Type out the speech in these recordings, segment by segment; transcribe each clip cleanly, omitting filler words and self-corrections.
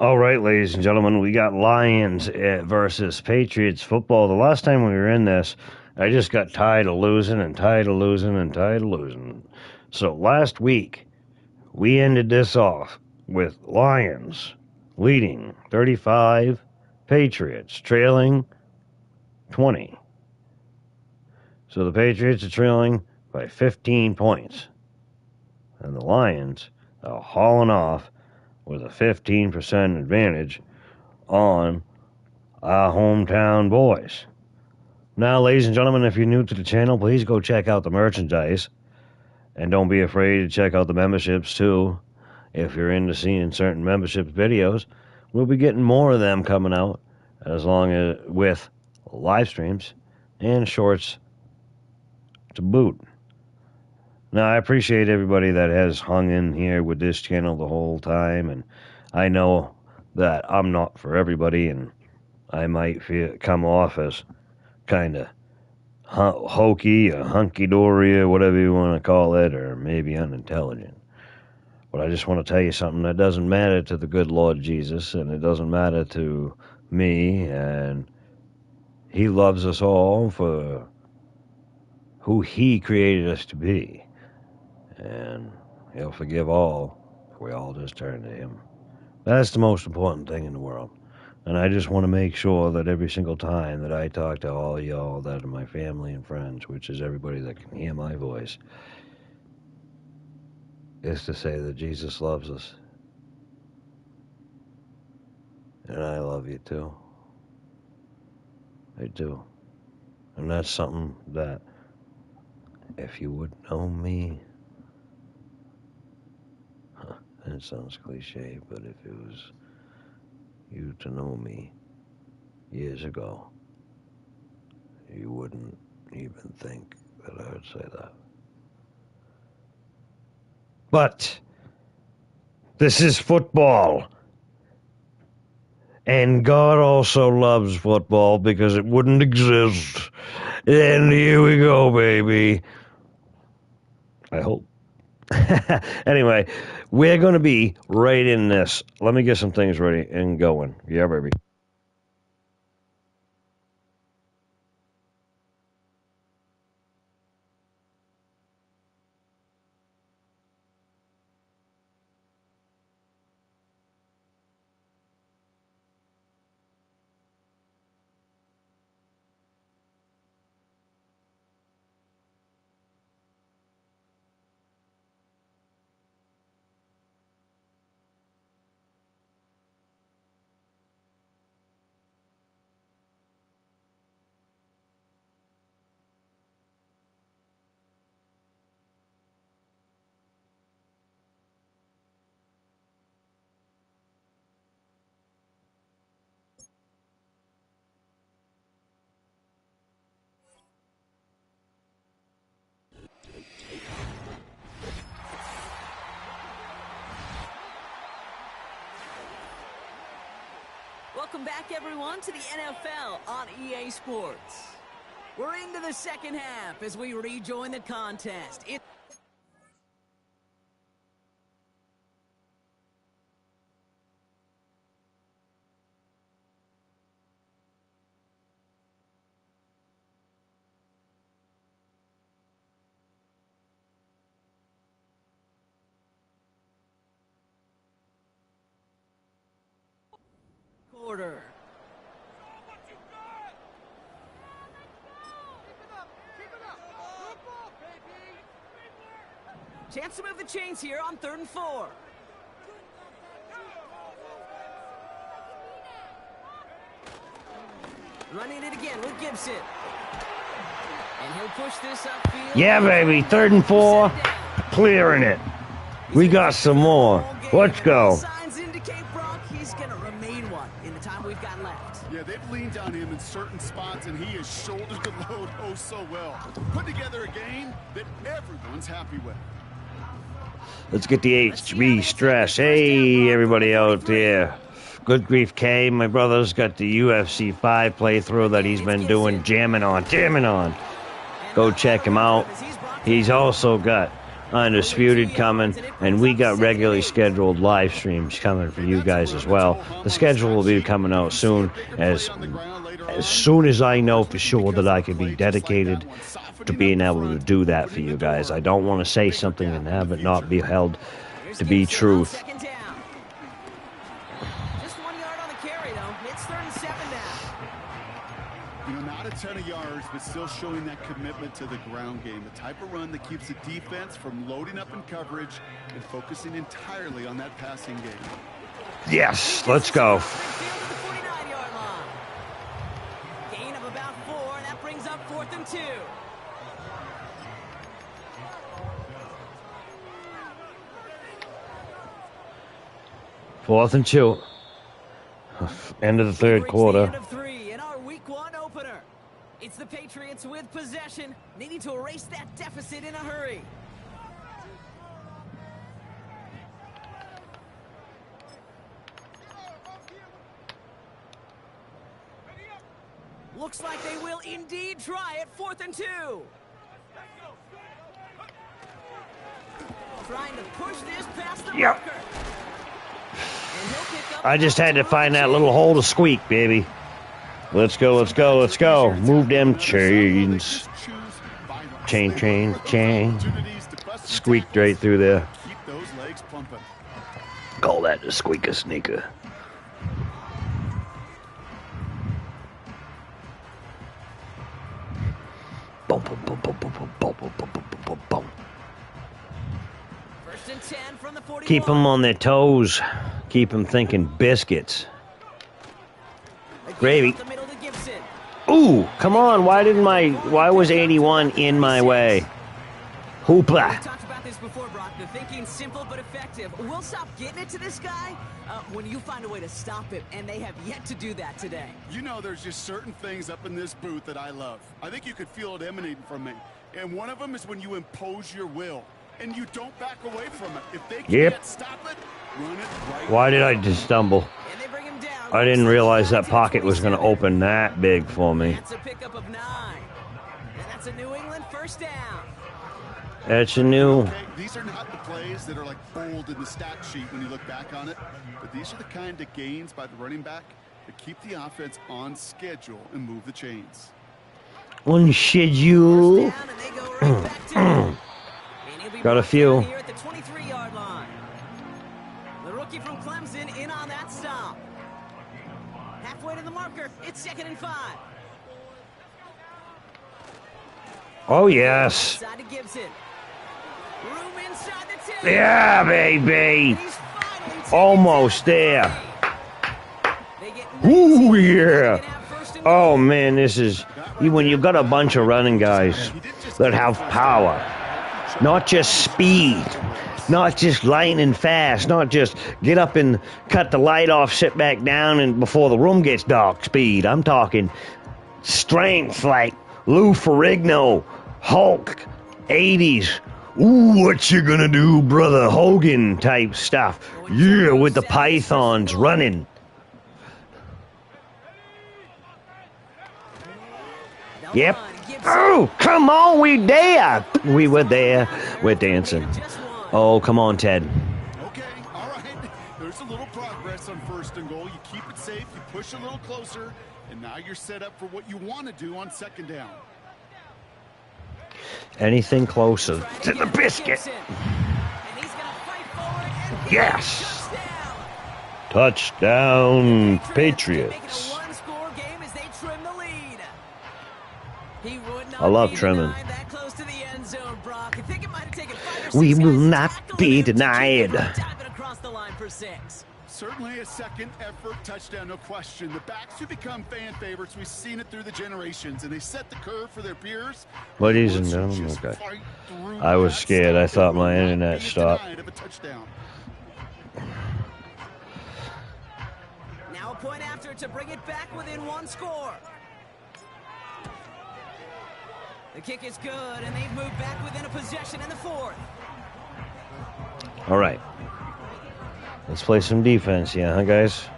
All right, ladies and gentlemen, we got Lions versus Patriots football. The last time we were in this, I just got tired of losing and tired of losing and tired of losing. So last week, we ended this off with Lions leading 35, Patriots trailing 20. So the Patriots are trailing by 15 points. And the Lions are hauling off with a 15% advantage on our hometown boys. Now, ladies and gentlemen, if you're new to the channel, please go check out the merchandise. And don't be afraid to check out the memberships, too. If you're into seeing certain membership videos, we'll be getting more of them coming out, as long as with live streams and shorts to boot. Now, I appreciate everybody that has hung in here with this channel the whole time, and I know that I'm not for everybody, and I might come off as kind of hokey or hunky-dory or whatever you want to call it, or maybe unintelligent. But I just want to tell you something that doesn't matter to the good Lord Jesus, and it doesn't matter to me, and He loves us all for who He created us to be. And He'll forgive all if we all just turn to Him. That's the most important thing in the world. And I just want to make sure that every single time that I talk to all y'all that are my family and friends, which is everybody that can hear my voice, is to say that Jesus loves us. And I love you too. I do. And that's something that, if you would know me, it sounds cliche, but if it was you to know me years ago, you wouldn't even think that I would say that. But this is football. And God also loves football because it wouldn't exist. And here we go, baby. I hope. Anyway, we're going to be right in this. Let me get some things ready and going. Yeah, baby. Welcome back, everyone, to the NFL on EA Sports. We're into the second half as we rejoin the contest. Quarter. Chance to move the chains here on 3rd and 4. Running it again with Gibson. And he'll push this upfield. Yeah, baby. 3rd and 4. Clearing it. We got some more. Let's go. Signs indicate, Brock, he's going to remain one in the time we've got left. Yeah, they've leaned on him in certain spots, and he has shouldered the load oh so well. Put together a game that everyone's happy with. Let's get the HB stress. Hey, everybody out there. Good grief, K. My brother's got the UFC 5 playthrough that he's been doing, jamming on. Go check him out. He's also got Undisputed coming, and we got regularly scheduled live streams coming for you guys as well. The schedule will be coming out soon as soon as I know for sure that I can be dedicated to being able to do that for you guys. I don't want to say something and have it not be held to be truth. Second down. Just 1 yard on the carry, though. It's 3rd and 7 now. You know, not a ton of yards, but still showing that commitment to the ground game. The type of run that keeps the defense from loading up in coverage and focusing entirely on that passing game. Yes, let's go. Field to the 49-yard line. Gain of about 4, and that brings up 4th and 2. Fourth and 2. End of the third Breaks quarter. The end of 3 in our week 1 opener. It's the Patriots with possession, needing to erase that deficit in a hurry. Looks like they will indeed try it. 4th and 2. Trying to push this past the Yep. marker. And he'll pick up I just had to find that little hole to squeak, baby. Let's go, let's go, let's go. Move them chains. Chain, chain, chain. Squeaked right through there. Keep those legs pumping. Call that the squeaker sneaker. Boom, boom, boom, boom, boom, boom, boom, boom, boom, boom, boom, boom. 1st and 10 from the 41. Keep them on their toes. Keep them thinking biscuits. Gravy. Up the middle to Gibson. Ooh, come on. Why was 81 in my way? We Hoopla. talked about this before, Brock. The thinking's simple but effective. We'll stop getting it to this guy when you find a way to stop him, and they have yet to do that today. You know, there's just certain things up in this booth that I love. I think you could feel it emanating from me. And one of them is when you impose your will and you don't back away from it. If they can't stop it, run it right. Why did I just stumble? And they bring him down. I didn't realize that pocket was going to open that big for me. That's a pickup of 9. And that's a New England 1st down. That's a new. Okay, these are not the plays that are like bold in the stat sheet when you look back on it, but these are the kind of gains by the running back that keep the offense on schedule and move the chains. On schedule. First down, and they go right back to him. And he'll be Got a brought few. down here at the 23-yard line. The rookie from Clemson in on that stop. Halfway to the marker. It's 2nd and 5. Oh, yes. Side to Gibson. Room inside the 10. Yeah, baby. He's finally taken Almost down. there. They get Ooh, 19. yeah. They can have 1st and Oh, man, this is. When you've got a bunch of running guys that have power, not just speed, not just lightning fast, not just get up and cut the light off, sit back down, and before the room gets dark speed. I'm talking strength like Lou Ferrigno, Hulk, 80s. Ooh, what you gonna do, brother Hogan type stuff. Yeah, with the pythons running. Yep. Oh, come on, we there. We were there. We're dancing. Oh, come on, Ted. Okay, all right. There's a little progress on 1st and goal. You keep it safe, you push a little closer, and now you're set up for what you want to do on 2nd down. Anything closer to the biscuit. Yes. Touchdown, Patriots. I love trimming. We will not be denied. Certainly a second effort touchdown, no question. The backs who become fan favorites, we've seen it through the generations, and they set the curve for their peers. Ladies and gentlemen, okay. I was scared. I thought my internet stopped. Now a point after to bring it back within 1 score. The kick is good, and they've moved back within a possession in the 4th. All right. Let's play some defense, yeah, huh, guys?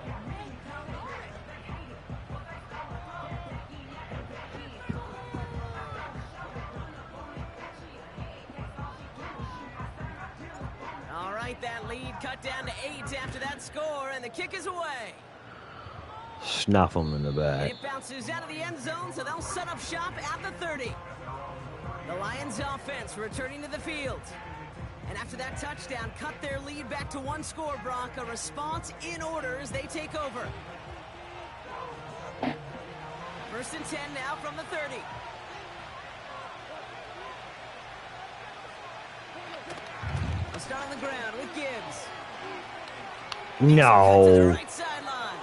and the kick is away. Snuff him in the back. It bounces out of the end zone, so they'll set up shop at the 30. The Lions offense returning to the field. And after that touchdown, cut their lead back to 1 score, Brock. A response in order as they take over. 1st and 10 now from the 30. They'll start on the ground with Gibbs. No. Right sideline.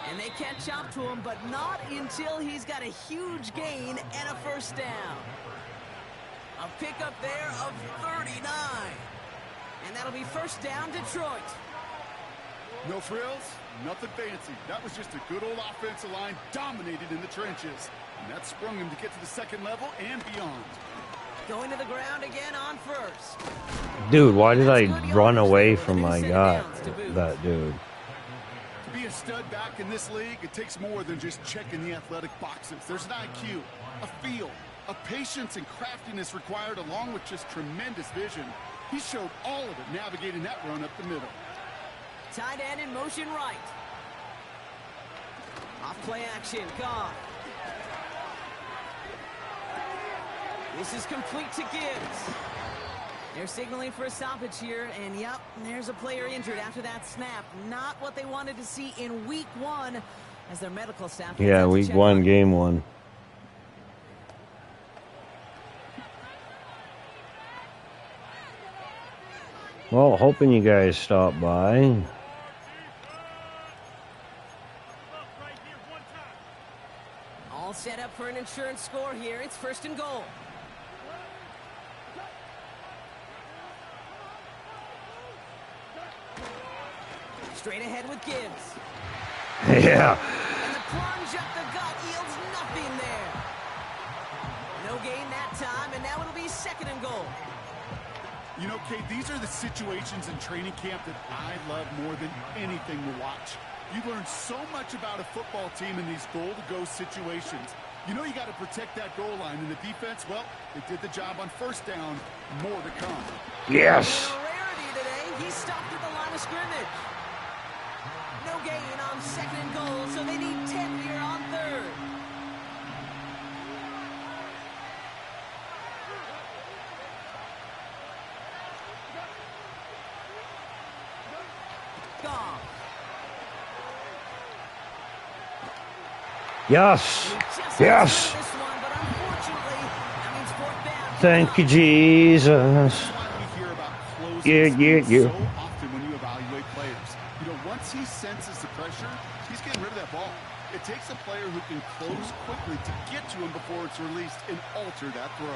And they catch up to him, but not until he's got a huge gain and a 1st down. A pickup there of 39. And that'll be 1st down, Detroit. No frills, nothing fancy. That was just a good old offensive line dominated in the trenches. And that sprung him to get to the 2nd level and beyond. Going to the ground again on 1st. Dude, why did I run away from my guy? That dude. To be a stud back in this league, it takes more than just checking the athletic boxes. There's an IQ, a feel, a patience and craftiness required, along with just tremendous vision. He showed all of it navigating that run up the middle. Tight end in motion right. Off play action, Goff. This is complete to Gibbs. They're signaling for a stoppage here, and yep, there's a player injured after that snap. Not what they wanted to see in week 1 as their medical staff. Yeah, week 1, game 1. Well, hoping you guys stop by. All set up for an insurance score here. It's 1st and goal. Straight ahead with Gibbs. Yeah. And the plunge up the gut yields nothing there. No gain that time, and now it'll be 2nd and goal. You know, Kate, these are the situations in training camp that I love more than anything to watch. You learn so much about a football team in these goal-to-go situations. You know you got to protect that goal line, and the defense, well, they did the job on 1st down. More to come. Yes. A rarity today. He stopped at the line of scrimmage. No gain on 2nd and goal, so they need 10 here on 3rd. Goff. Yes. Yes. This one, but unfortunately, that means 4th down. Thank you, Jesus. That's why we hear about closing so often when you evaluate players. You know, once he senses the pressure, he's getting rid of that ball. It takes a player who can close quickly to get to him before it's released and alter that throw.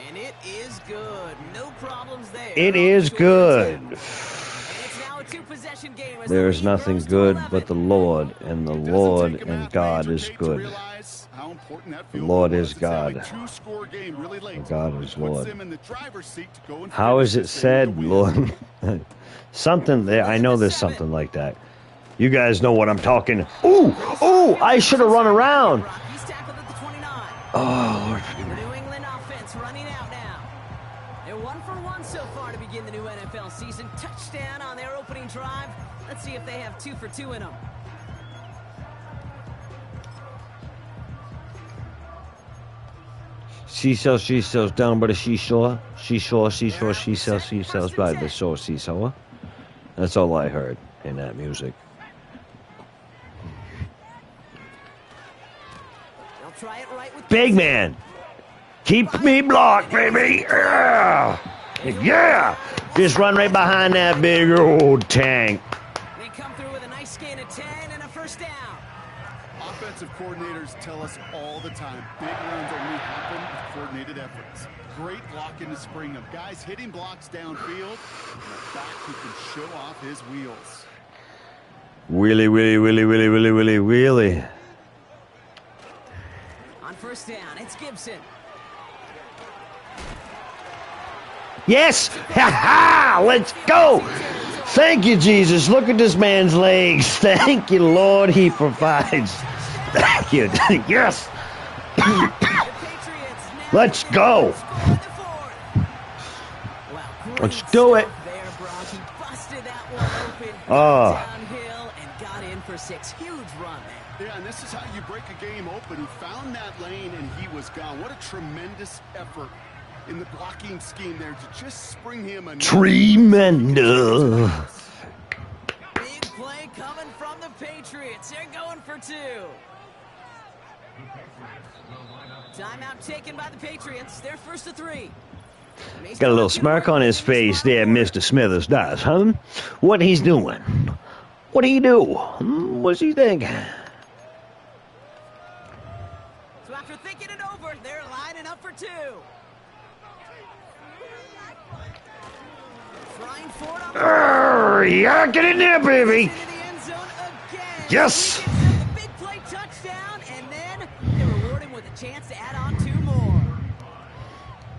And it is good. No problems there. It is good. And it's now a 2-possession game. There is nothing good but the Lord, and the Lord and God is good. The Lord is God. God is Lord. How is it said, Lord? Something there. I know there's something like that. You guys know what I'm talking. Ooh, I should have run around. Oh, Lord. The New England offense running out now. They're 1 for 1 so far to begin the new NFL season. Touchdown on their opening drive. Let's see if they have 2 for 2 in them. She sells down by the seashore. She sells by the shore, seesaw. That's all I heard in that music. They'll try it right with Big man, keep me blocked, baby. Yeah. Just run right behind that big old tank. They come through with a nice gain of 10 and a 1st down. Offensive coordinators tell us all the time, big runs only happen with coordinated efforts. Great block in the spring of guys hitting blocks downfield, and a back who can show off his wheels. Wheelie. On 1st down, it's Gibson. Yes! Ha-ha! Let's go! Thank you, Jesus. Look at this man's legs. Thank you, Lord. He provides. Thank you. Yes! Let's go! Let's do it! Downhill and got in for 6. Huge run there. Yeah, and this is how you break a game open. He found that lane and he was gone. What a tremendous effort in the blocking scheme there to just spring him a Tremendous. Big play coming from the Patriots. They're going for 2. Timeout taken by the Patriots. They're first to 3. Got a little smirk on his face there, Mr. Smithers does, huh? What he's doing? What do you do? What's he thinking? So after thinking it over, they're lining up for 2. Flying forward on Yeah, get in there, baby. into the end zone again. Yes. He gets the big play touchdown, and then they reward him with a chance to add on 2 more.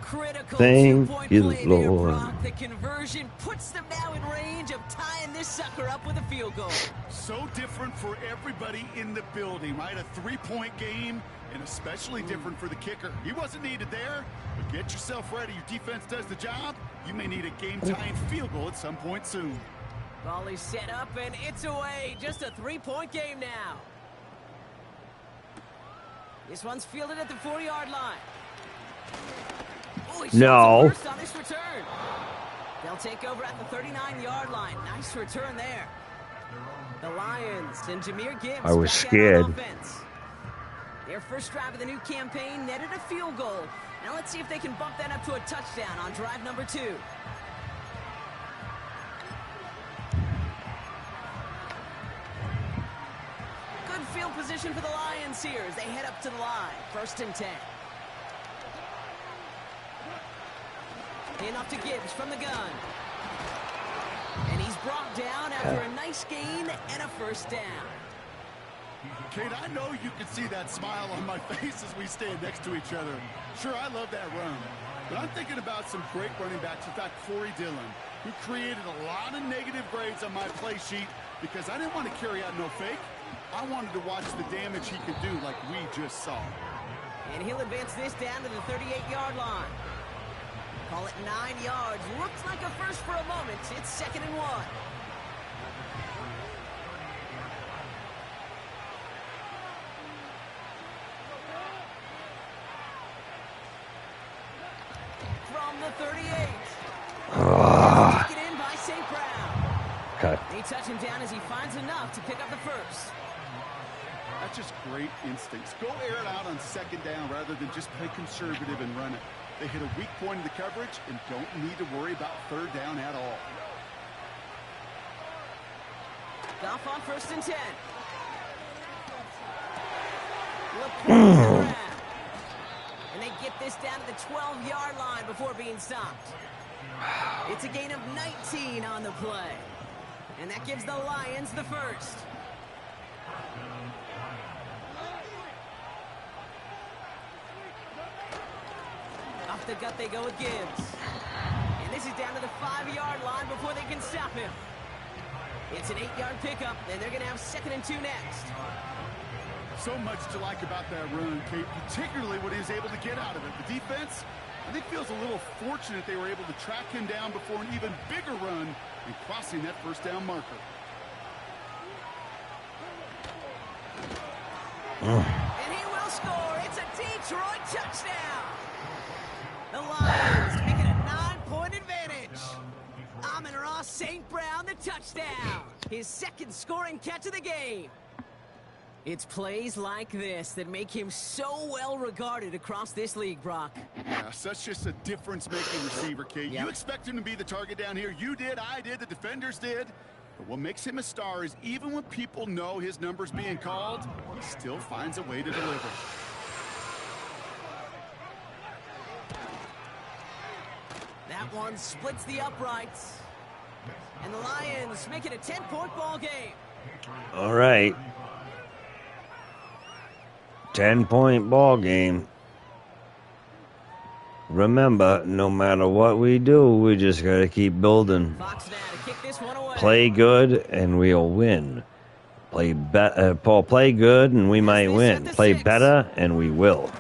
Critical Thank two-point you, play there, Lord. Brock. The conversion puts them now in range of tying this sucker up with a field goal. So different for everybody in the building, right? A 3-point game, and especially different for the kicker. He wasn't needed there, but get yourself ready. Your defense does the job. You may need a game-tying field goal at some point soon. Ball is set up, and it's away. Just a 3-point game now. This one's fielded at the 4-yard line. Oh, he No. shows it first on this return. They'll take over at the 39-yard line. Nice return there. The Lions and Jahmyr Gibbs. I was back out scared. on offense. Their first drive of the new campaign netted a field goal. Now let's see if they can bump that up to a touchdown on drive number 2. Good field position for the Lions here as they head up to the line. First and 10. In off to Gibbs from the gun. And he's brought down after a nice gain and a first down. Kate, I know you can see that smile on my face as we stand next to each other. Sure, I love that run. But I'm thinking about some great running backs. In fact, Corey Dillon, who created a lot of negative grades on my play sheet because I didn't want to carry out no fake. I wanted to watch the damage he could do like we just saw. And he'll advance this down to the 38-yard line. Call it 9 yards. Looks like a first for a moment. It's 2nd and 1. From the 38. Taken in by St. Brown. Okay. They touch him down as he finds enough to pick up the first. That's just great instincts. Go air it out on 2nd down rather than just play conservative and run it. They hit a weak point in the coverage and don't need to worry about 3rd down at all. Goff on 1st and 10. LaPorte and they get this down to the 12-yard line before being stopped. It's a gain of 19 on the play. And that gives the Lions the first. Off the gut they go with Gibbs. And this is down to the 5-yard line before they can stop him. It's an 8-yard pickup, and they're going to have 2nd and 2 next. So much to like about that run, Kate, particularly what he was able to get out of it. The defense, I think, feels a little fortunate they were able to track him down before an even bigger run and crossing that 1st down marker. And he will score. It's a Detroit touchdown. The Lions make it a 9-point advantage. Amon-Ra St. Brown, the touchdown. His 2nd scoring catch of the game. It's plays like this that make him so well regarded across this league, Brock. Yeah, such just a difference-making receiver, Kate. Yep. You expect him to be the target down here. You did, I did, the defenders did. But what makes him a star is even when people know his number's being called, he still finds a way to deliver. That one splits the uprights. And the Lions make it a 10-point ball game. All right. 10-point ball game. Remember, no matter what we do, we just got to keep building. Fox now to kick this one away. Play good, and we'll win. Play good, and we might win. Play better, and we will.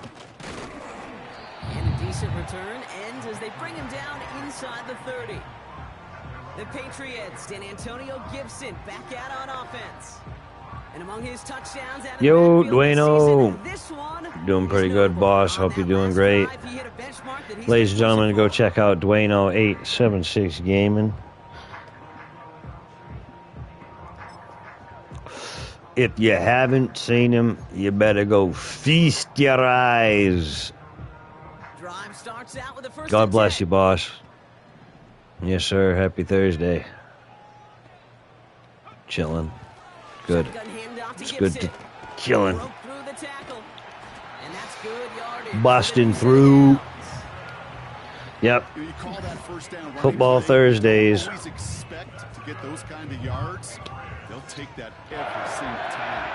And a decent return ends as they bring him down inside the 30. The Patriots and Antonio Gibson back out on offense. And among his touchdowns out of Yo, the backfield Dueno. this season, this one Doing pretty good, boss. Hope you're doing great. Ladies and gentlemen, go check out Dueno876 Gaming. If you haven't seen him, you better go feast your eyes. Drive starts out with the first God bless attack. you, boss. Yes, sir. Happy Thursday. Chilling. Good. Shotgun handoff to It's good to Gibson. chilling. Broke through the tackle. And that's good yardage. Busting through. Yep. You call that first down running Football play. Thursdays. Always expect to get those kind of yards. They'll take that every single time.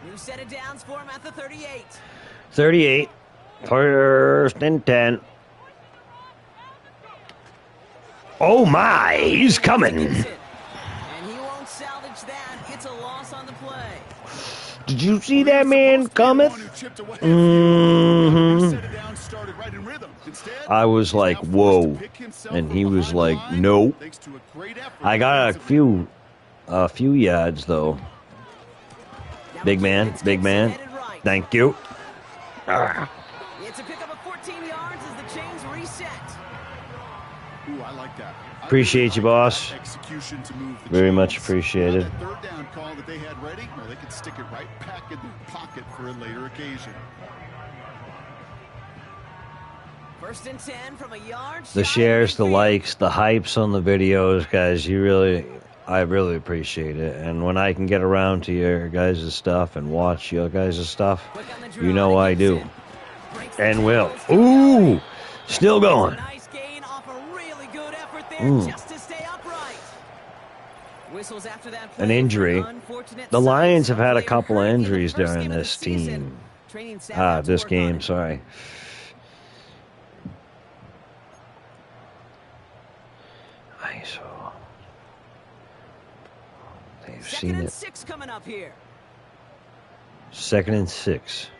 New set of downs for him at the 38. 38. First and 10. Oh my, he's coming. And he won't salvage that. It's a loss on the play. Did you see that man cometh? I was like, whoa. And he was like, nope. I got a few yards though. Big man, big man. Thank you. It's a pickup of 14 yards as the chains reset. Ooh, I like that. Appreciate you, boss. Execution to move the Very chains. much appreciated. That third down call that they had ready, well, they could stick it right back in their pocket for a later occasion. First and 10 from a yard. The shares, the likes, the hypes on the videos, guys. I really appreciate it. And when I can get around to your guys' stuff and watch your guys' stuff, you know I do. And will. Ooh, still going. Nice gain off a really good effort there just to stay upright. Whistles after that play. An injury. Unfortunate The Lions have had a player couple of hurt in the injuries first during game of the this season. team. Training staff had to This work on game, it. sorry. ISO. They've Second seen and it. 6 coming up here. 2nd and 6.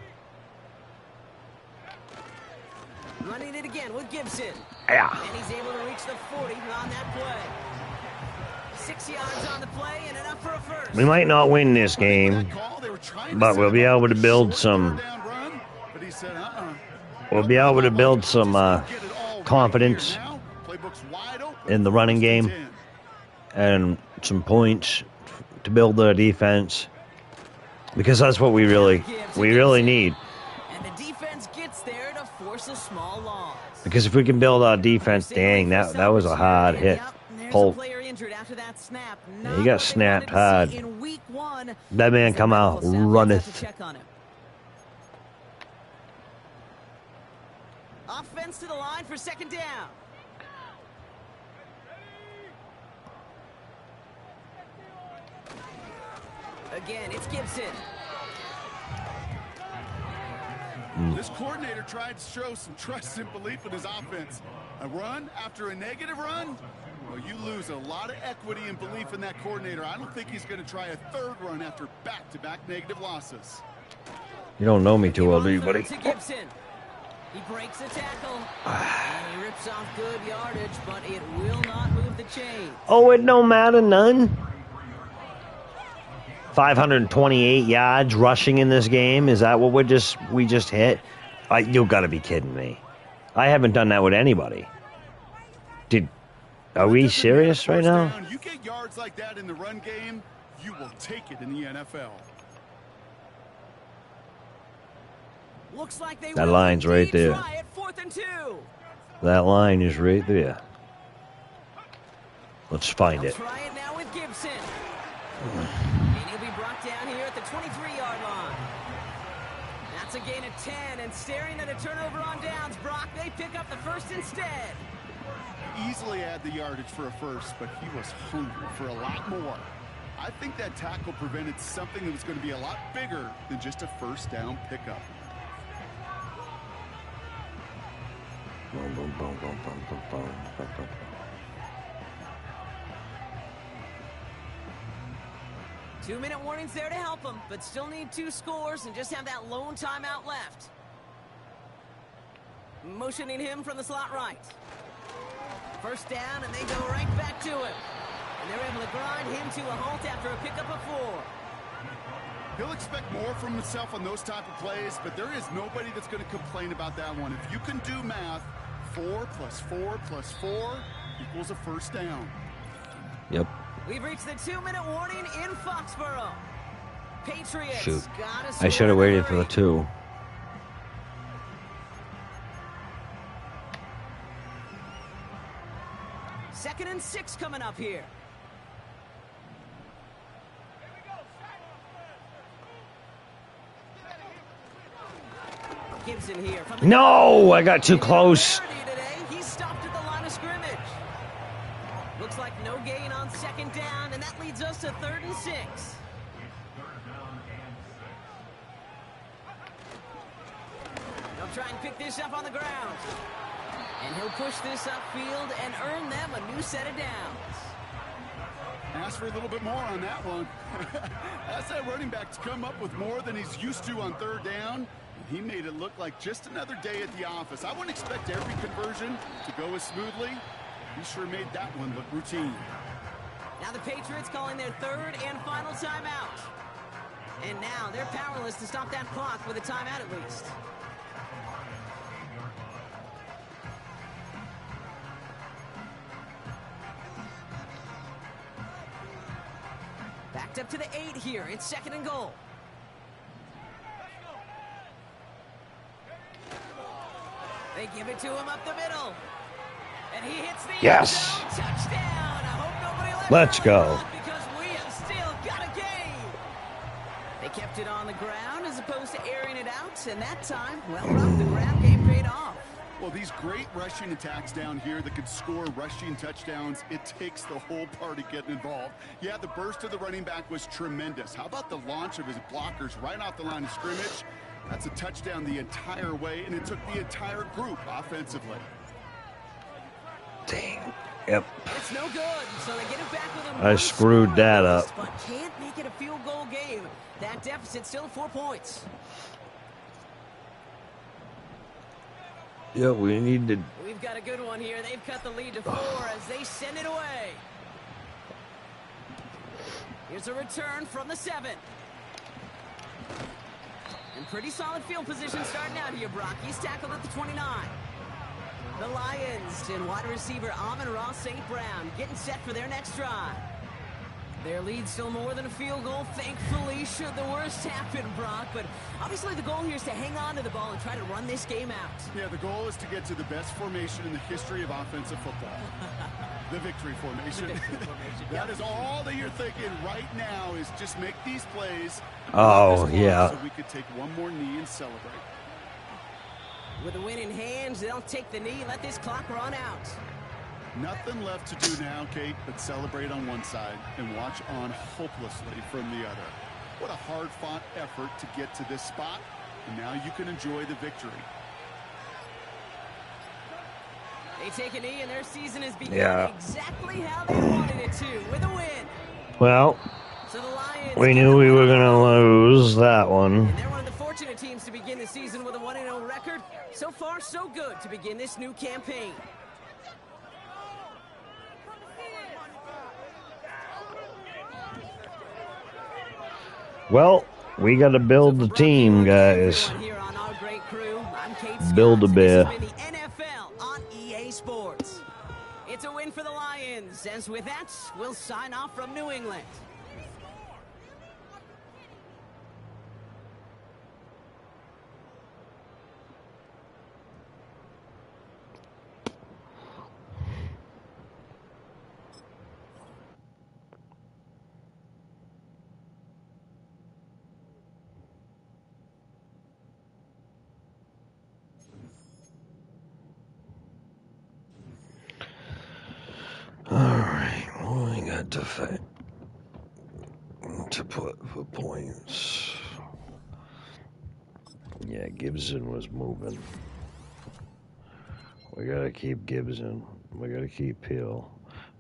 Running it again with Gibson. Yeah. And he's able to reach the 40 on that play. 6 yards on the play and enough for a first. We might not win this game, but we'll be able to build some. We'll be able to build some confidence in the running game and some points to build the defense, because that's what we really need. And the defense gets there to force a small loss. Because if we can build our defense, dang, that was a hard hit. Pull. Yeah, he got snapped hard. That man come out runneth. Offense to the line for second down. Again, it's Gibson. This coordinator tried to show some trust and belief in his offense. A run after a negative run? Well, you lose a lot of equity and belief in that coordinator. I don't think he's going to try a third run after back-to-back negative losses. You don't know me too well, do you, buddy? To Gibson. He breaks the tackle. And he rips off good yardage, but it will not move the chain. Oh, it don't matter none. 528 yards rushing in this game. Is that what we just hit? You got to be kidding me. I haven't done that with anybody. Are we serious right now? You get yards like that in the run game, you will take it in the NFL. Looks like they That line's right there. try it, 4th and 2. That line is right there. Let's find it. Try it now with Gibson. And he'll be brought down here at the 23-yard line. That's a gain of 10, and staring at a turnover on downs, Brock, they pick up the first instead. Easily had the yardage for a first, but he was hungry for a lot more. I think that tackle prevented something that was going to be a lot bigger than just a first down pickup. Boom, boom, boom, boom, boom, boom, boom, boom, boom. Two-minute warnings there to help them, but still need 2 scores and just have that lone timeout left. motioning him from the slot right. First down, and they go right back to him. And they're able to grind him to a halt after a pickup of 4. He'll expect more from himself on those type of plays, but there is nobody that's going to complain about that one. If you can do math, 4 + 4 + 4 equals a first down. Yep. We've reached the 2-minute warning in Foxborough. Patriots. Shoot. Gotta I should have score in a waited for the hurry. 2. Second and 6 coming up here. Gibson here from the No, I got too close. 30 today. He's stopped at the line of scrimmage. Looks like no gain on second down, and that leads us to 3rd and 6. They'll try and pick this up on the ground. And he'll push this upfield and earn them a new set of downs. Ask for a little bit more on that one. Ask that running back to come up with more than he's used to on 3rd down. He made it look like just another day at the office. I wouldn't expect every conversion to go as smoothly. He sure made that one look routine. Now the Patriots calling their 3rd and final timeout. And now they're powerless to stop that clock with a timeout at least. Backed up to the 8 here. It's 2nd and goal. They give it to him up the middle. And he hits the Yes. end zone. Touchdown. I hope nobody left Let's it go. on because we have still got a game. They kept it on the ground as opposed to airing it out. And that time, well, Rob, the ground game paid off. Well, these great rushing attacks down here that could score rushing touchdowns, it takes the whole party getting involved. Yeah, the burst of the running back was tremendous. How about the launch of his blockers right off the line of scrimmage? That's a touchdown the entire way, and it took the entire group offensively. Dang. Yep. It's no good, so they get it back with a I screwed one-score that lead, up. but can't make it a field goal game. That deficit still 4 points. Yeah, we need to. We've got a good one here. They've cut the lead to 4 as they send it away. Here's a return from the 7. And pretty solid field position starting out here, Brock. He's tackled at the 29. The Lions and wide receiver Amon-Ra St. Brown getting set for their next drive. Their lead still more than a field goal, thankfully, should the worst happen, Brock. But obviously the goal here is to hang on to the ball and try to run this game out. Yeah, the goal is to get to the best formation in the history of offensive football. The victory formation. The victory formation. That is all that you're thinking right now is just make these plays. Oh, yeah. So we could take one more knee and celebrate. With the win in hands, they'll take the knee and let this clock run out. Nothing left to do now, Kate, but celebrate on one side and watch on hopelessly from the other. What a hard-fought effort to get to this spot, and now you can enjoy the victory. They take a knee, and their season has begun exactly how they wanted it to, with a win. Well, So the Lions we knew we were going to lose that one. And they're one of the fortunate teams to begin the season with a 1-0 record. So far, so good to begin this new campaign. Well, we got to build the team, guys. Here on our great crew, I'm Kate Build a Scott. bear. This has been the NFL on EA Sports. It's a win for the Lions, as with that, we'll sign off from New England. Alright, well, I got to put for points. Yeah, Gibson was moving. We gotta keep Gibson. We gotta keep Hill.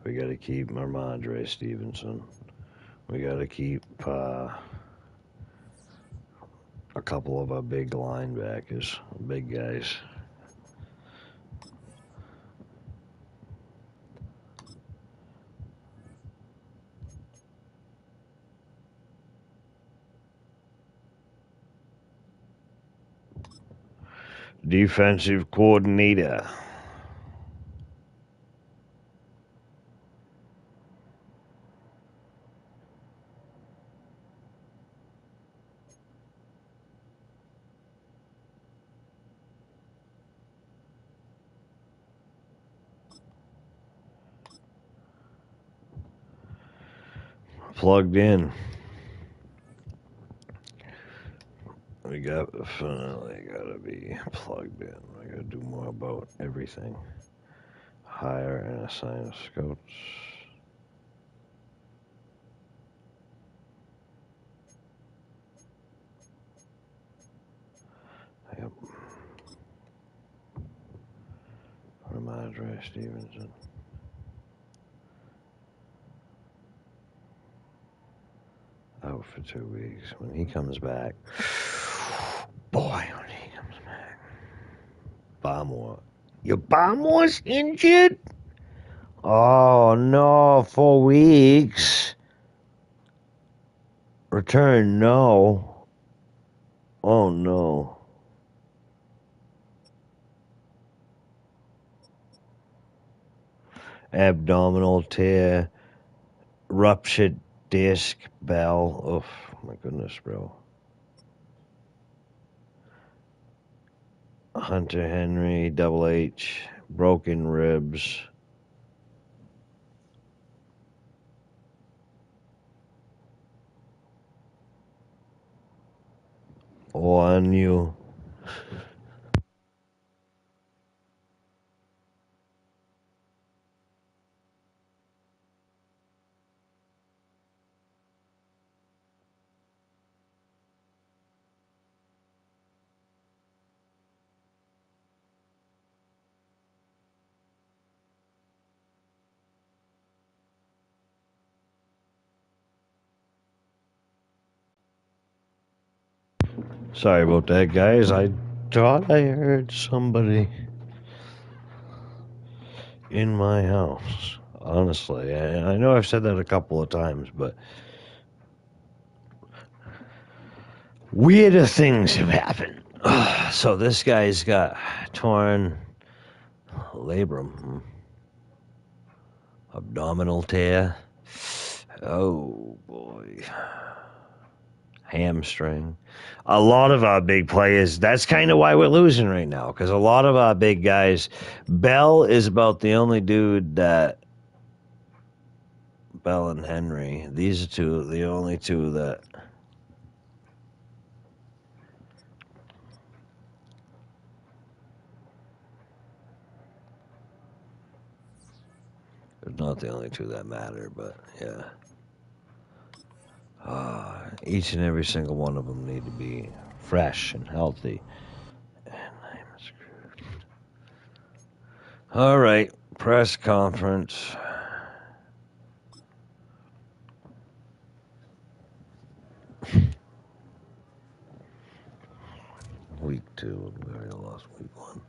We gotta keep Marmandre Stevenson. We gotta keep a couple of our big linebackers, big guys. defensive coordinator. Plugged in. We finally gotta be plugged in. I gotta do more about everything. Hire and assign scouts. Yep. Ramadre Stevenson. Out for 2 weeks. When he comes back, boy, when he comes back. Barmore. Your Barmore's injured? Oh no, 4 weeks. Return, no. Oh no. Abdominal tear, ruptured disc, bell. Oh my goodness, bro. Hunter Henry, Double H, broken ribs. On you. Sorry about that, guys. I thought I heard somebody in my house. Honestly, I know I've said that a couple of times, but weirder things have happened. So this guy's got torn labrum, abdominal tear. Oh boy. Hamstring. A lot of our big players, that's kind of why we're losing right now, because a lot of our big guys, Bell is about the only dude that, Bell and Henry, these are the only two that, they're not the only two that matter, but yeah. Each and every single one of them need to be fresh and healthy. And I'm screwed. All right, press conference. Week 2, we already lost week 1.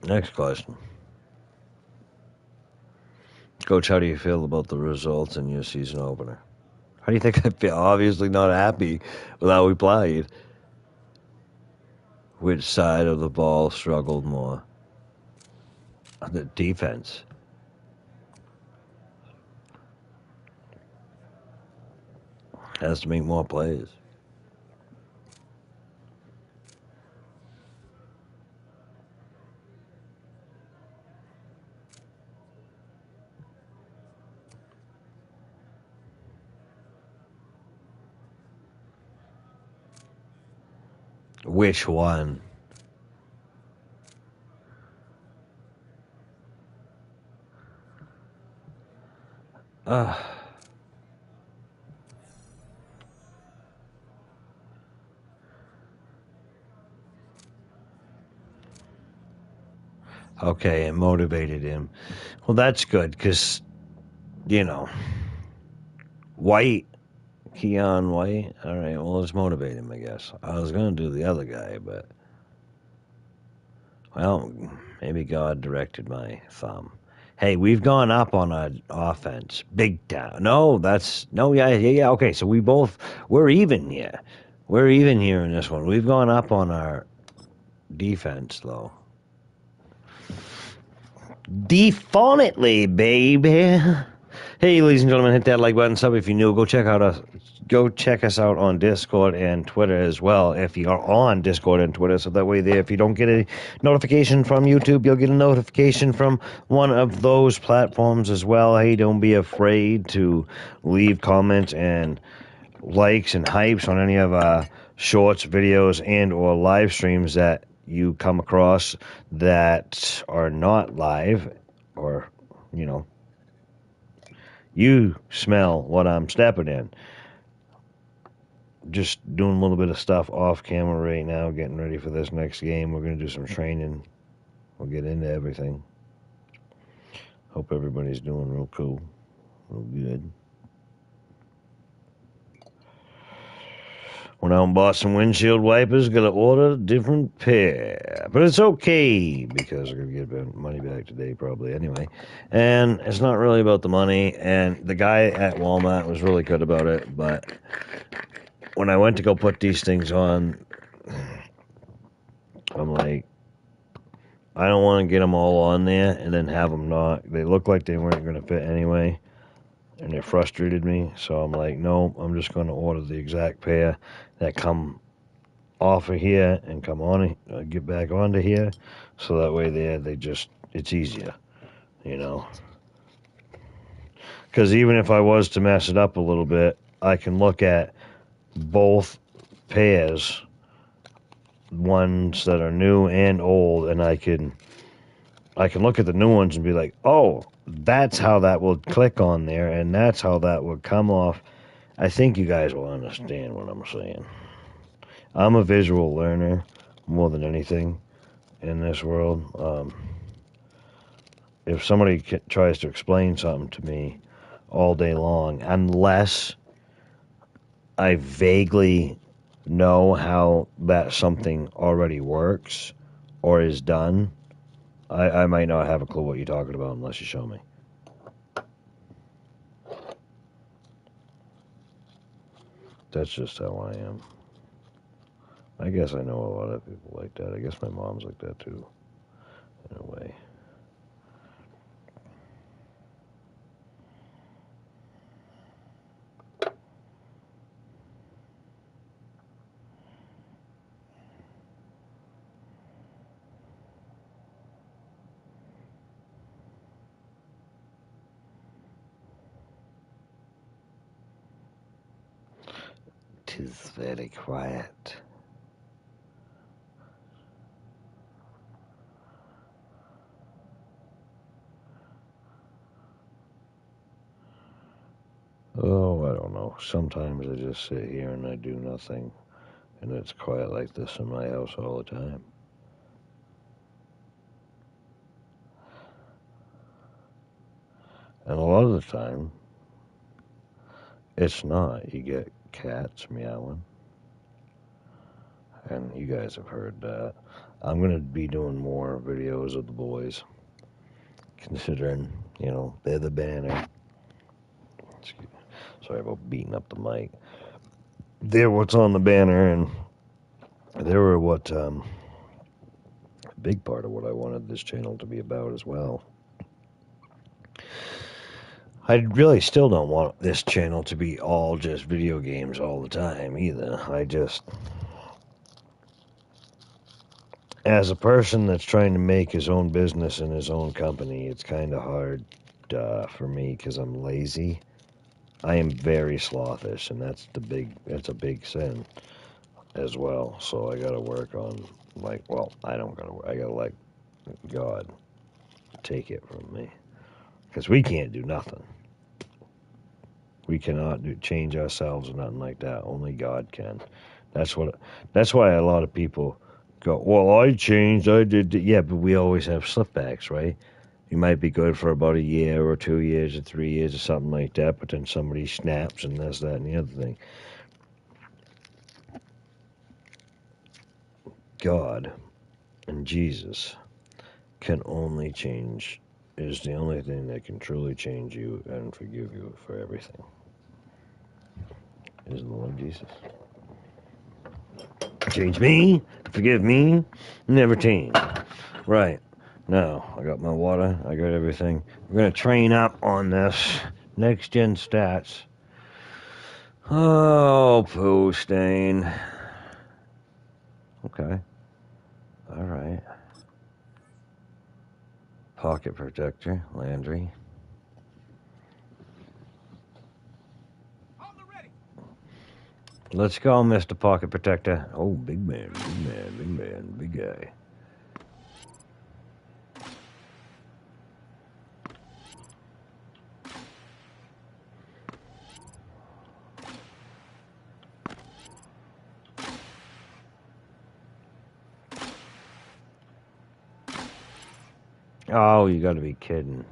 Next question. Coach, how do you feel about the results in your season opener? How do you think I feel? Obviously not happy with how we played. Which side of the ball struggled more? The defense. Has to make more plays. Which one? Okay, it motivated him. Well, that's good, because, you know, White, Keon White. All right, well, let's motivate him, I guess. I was going to do the other guy, but, well, maybe God directed my thumb. Hey, we've gone up on our offense, big time. Yeah. Okay, so we're even here. We're even here in this one. We've gone up on our defense, though. Definitely, baby. Hey, ladies and gentlemen, hit that like button, sub if you're new. Go check us out on Discord and Twitter as well. If you are on Discord and Twitter, so that way there, if you don't get a notification from YouTube, you'll get a notification from one of those platforms as well. Hey, don't be afraid to leave comments and likes and hypes on any of our shorts, videos, and or live streams that you come across that are not live, or you smell what I'm stepping in. Just doing a little bit of stuff off camera right now, getting ready for this next game. We're going to do some training. We'll get into everything. Hope everybody's doing real cool, real good. Went out and bought some windshield wipers. Got to order a different pair. But it's okay, because we're going to get money back today probably anyway. And it's not really about the money. And the guy at Walmart was really good about it. But when I went to go put these things on, I'm like, I don't want to get them all on there and then have them not. They look like they weren't going to fit anyway. And it frustrated me. So I'm like, no, I'm just going to order the exact pair that come off of here and come on, get back onto here, so that way it's easier, because even if I was to mess it up a little bit, I can look at both pairs, ones that are new and old, and I can look at the new ones and be like, oh, that's how that will click on there, and that's how that would come off. I think you guys will understand what I'm saying. I'm a visual learner more than anything in this world. If somebody tries to explain something to me all day long, unless I vaguely know how that something already works or is done, I might not have a clue what you're talking about unless you show me. That's just how I am. I guess I know a lot of people like that. I guess my mom's like that too, in a way. Tis very quiet. Oh, I don't know. Sometimes I just sit here and I do nothing, and it's quiet like this in my house all the time. And a lot of the time, it's not. You get cats meowing, and you guys have heard that. I'm going to be doing more videos of the boys, considering, they're the banner. Sorry about beating up the mic. They're what's on the banner, and they were a big part of what I wanted this channel to be about as well. I really still don't want this channel to be all just video games all the time either. As a person that's trying to make his own business and his own company, it's kind of hard for me because I'm lazy. I am very slothish, and that's a big sin as well. So I got to work on, I got to let God take it from me, because we can't do nothing. We cannot change ourselves or nothing like that. Only God can. That's why a lot of people go, well, I changed, I did. Yeah, but we always have slipbacks, right? You might be good for about a year or 2 years or 3 years or something like that, but then somebody snaps and this, that, and the other thing. God and Jesus can only change, is the only thing that can truly change you and forgive you for everything. Is the Lord Jesus. change me, forgive me, never change. Right. Now, I got my water, I got everything. We're going to train up on this next gen stats. Oh, poo stain. Okay. All right. Pocket protector, Landry. Let's go, Mr. Pocket Protector. Oh, big man, big man, big man, big guy. Oh, you gotta be kidding.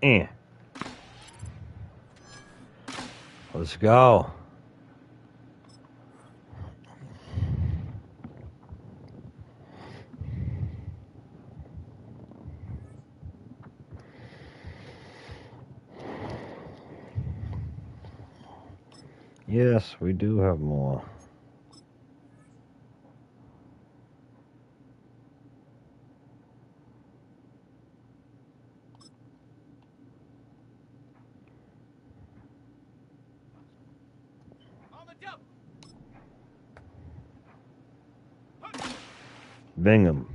Eh. Let's go. Yes, we do have more. Bingham.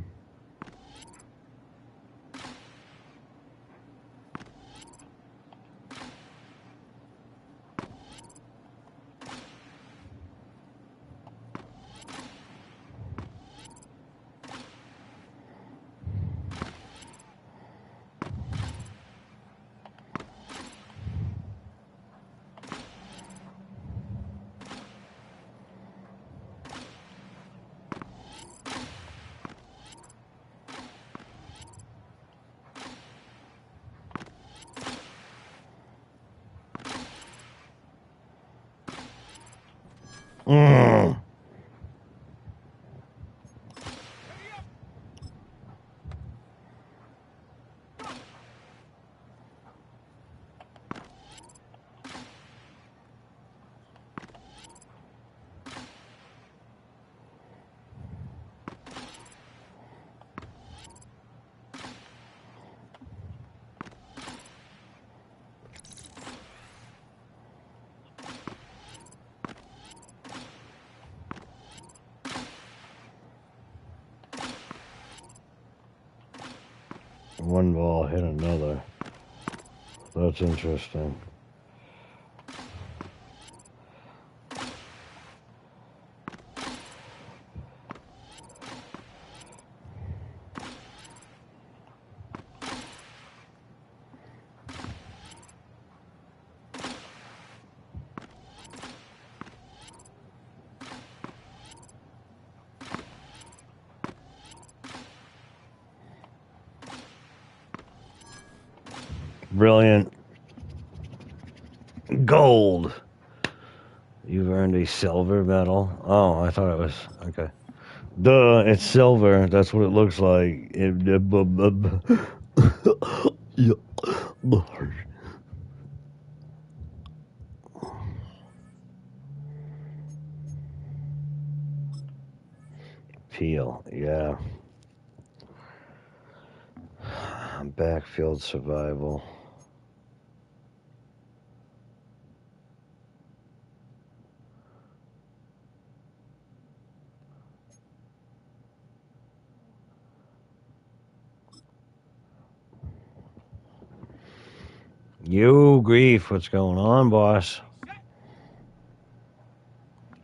Mm. One ball hit another. That's interesting. Brilliant. Gold. You've earned a silver medal. Oh, I thought it was okay. Duh, it's silver. That's what it looks like. Peel, yeah. Backfield survival. You grief, what's going on, boss?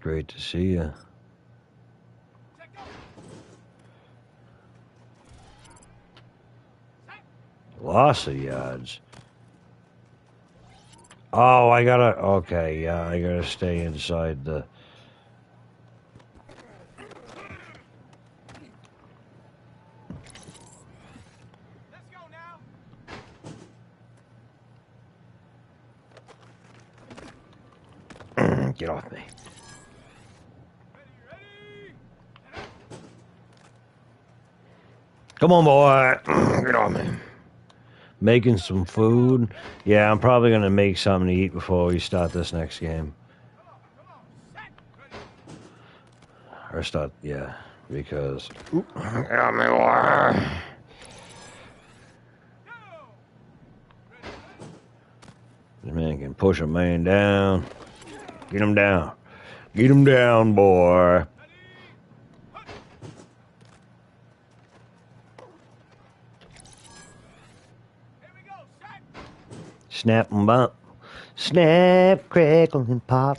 Great to see you. Loss of yards. Oh, I gotta. Okay, yeah, I gotta stay inside the. Get off me. Come on, boy. Get off me. Making some food. Yeah, I'm probably gonna make something to eat before we start this next game. Or start, yeah, because. Get off me, boy. This man can push a man down. Get him down. Get him down, boy. Snap and bump. Snap, crackle, and pop.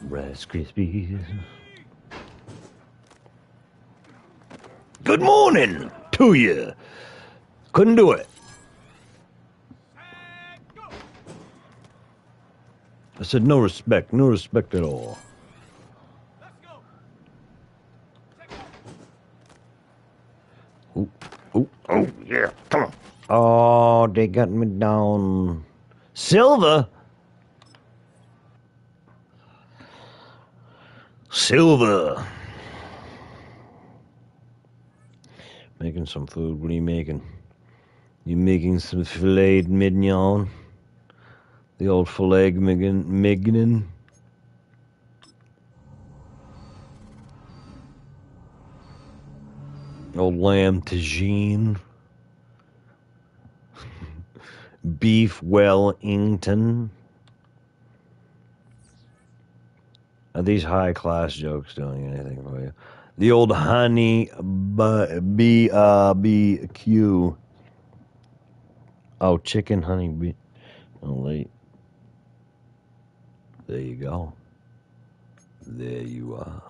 Rice Krispies. Good morning to you. Couldn't do it. I said no respect at all. Ooh, ooh, oh, yeah, come on. Oh, they got me down. Silver? Silver. Making some food. What are you making? You making some filet mignon? The old filet mignon? Old lamb tagine? Beef Wellington? Are these high-class jokes doing anything for you? The old honey BBQ. Oh, chicken honey B. Oh, wait. There you go. There you are.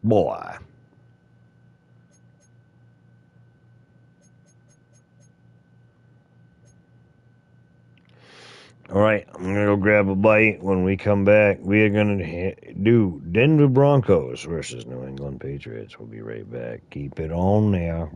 Boy. All right, I'm going to go grab a bite. When we come back, we are going to do Denver Broncos versus New England Patriots. We'll be right back. Keep it on there.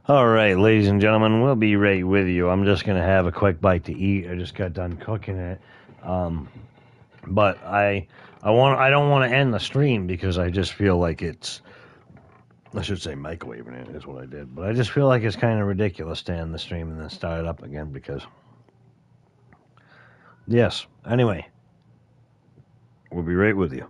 All right, ladies and gentlemen, we'll be right with you. I'm just gonna have a quick bite to eat. I just got done cooking it, but I don't want to end the stream because I just feel like I should say microwaving it is what I did, but I just feel like it's kind of ridiculous to end the stream and then start it up again because yes. Anyway, we'll be right with you.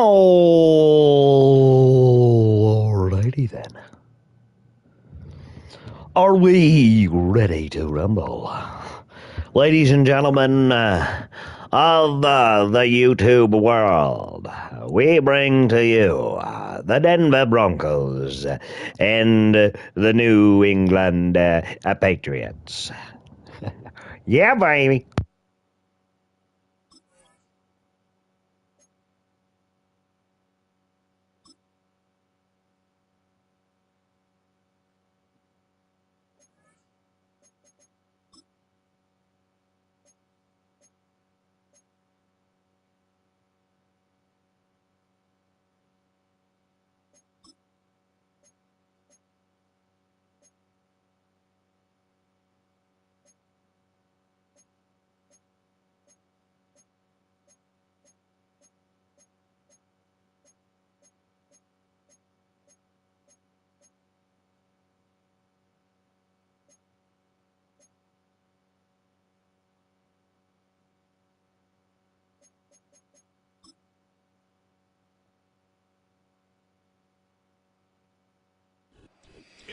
Alrighty then. Are we ready to rumble? Ladies and gentlemen of the YouTube world, we bring to you the Denver Broncos and the New England Patriots. Yeah, baby.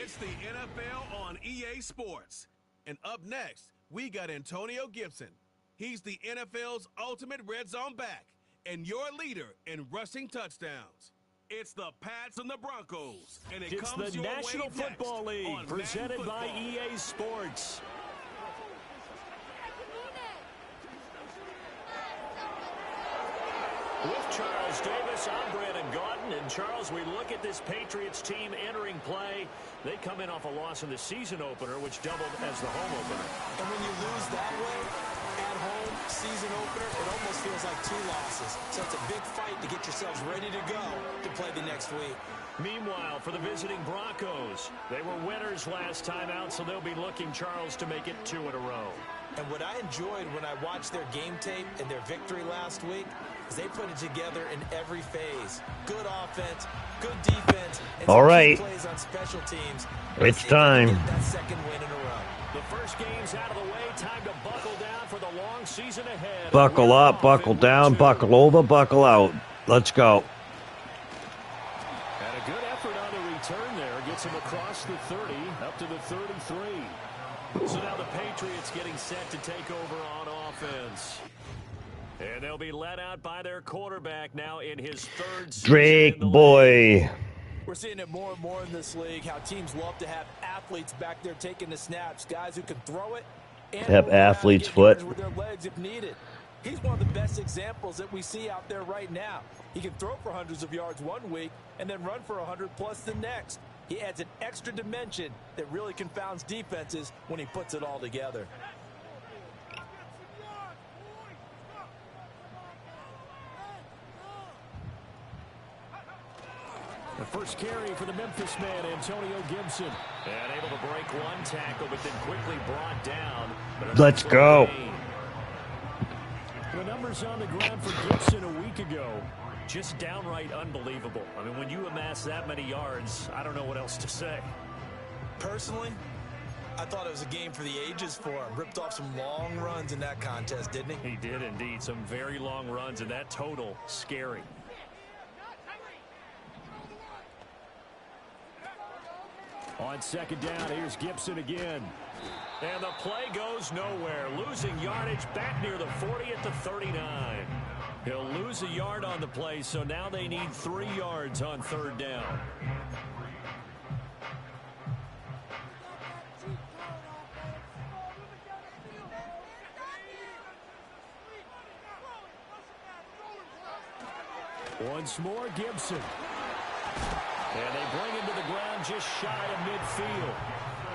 It's the NFL on EA Sports. And up next, we got Antonio Gibson. He's the NFL's ultimate red zone back and your leader in rushing touchdowns. It's the Pats and the Broncos. And it's the National Football League presented by EA Sports. With Charles Davis, I'm Brandon Gaudin. And Charles, we look at this Patriots team entering play. They come in off a loss in the season opener, which doubled as the home opener. And when you lose that way, at home, season opener, it almost feels like 2 losses. So it's a big fight to get yourselves ready to go to play the next week. Meanwhile, for the visiting Broncos, they were winners last time out, so they'll be looking, Charles, to make it 2 in a row. And what I enjoyed when I watched their game tape and their victory last week is they put it together in every phase. Good offense, good defense, and all right, plays on special teams. It's time. That second win in a row. The first game's out of the way. Time to buckle down for the long season ahead. Buckle up, buckle down, buckle over, buckle out. Let's go. And a good effort on the return there. Gets him across the 30, up to the 33. So now the Patriots getting set to take over on offense. And they'll be let out by their quarterback now in his 3rd season. Drake boy. We're seeing it more and more in this league, how teams love to have athletes back there taking the snaps, guys who can throw it and have athlete's foot with their legs if needed. He's one of the best examples that we see out there right now. He can throw for hundreds of yards one week and then run for 100+ the next. He adds an extra dimension that really confounds defenses when he puts it all together. The first carry for the Memphis man, Antonio Gibson. And able to break one tackle, but then quickly brought down. Let's go. The numbers on the ground for Gibson a week ago, just downright unbelievable. I mean, when you amass that many yards, I don't know what else to say. Personally, I thought it was a game for the ages for him. Ripped off some long runs in that contest, didn't he? He did indeed. Some very long runs, and that total, scary. On second down, here's Gibson again. And the play goes nowhere. Losing yardage back near the 40 at the 39. He'll lose a yard on the play, so now they need 3 yards on 3rd down. Once more, Gibson. And they bring him to the ground just shy of midfield.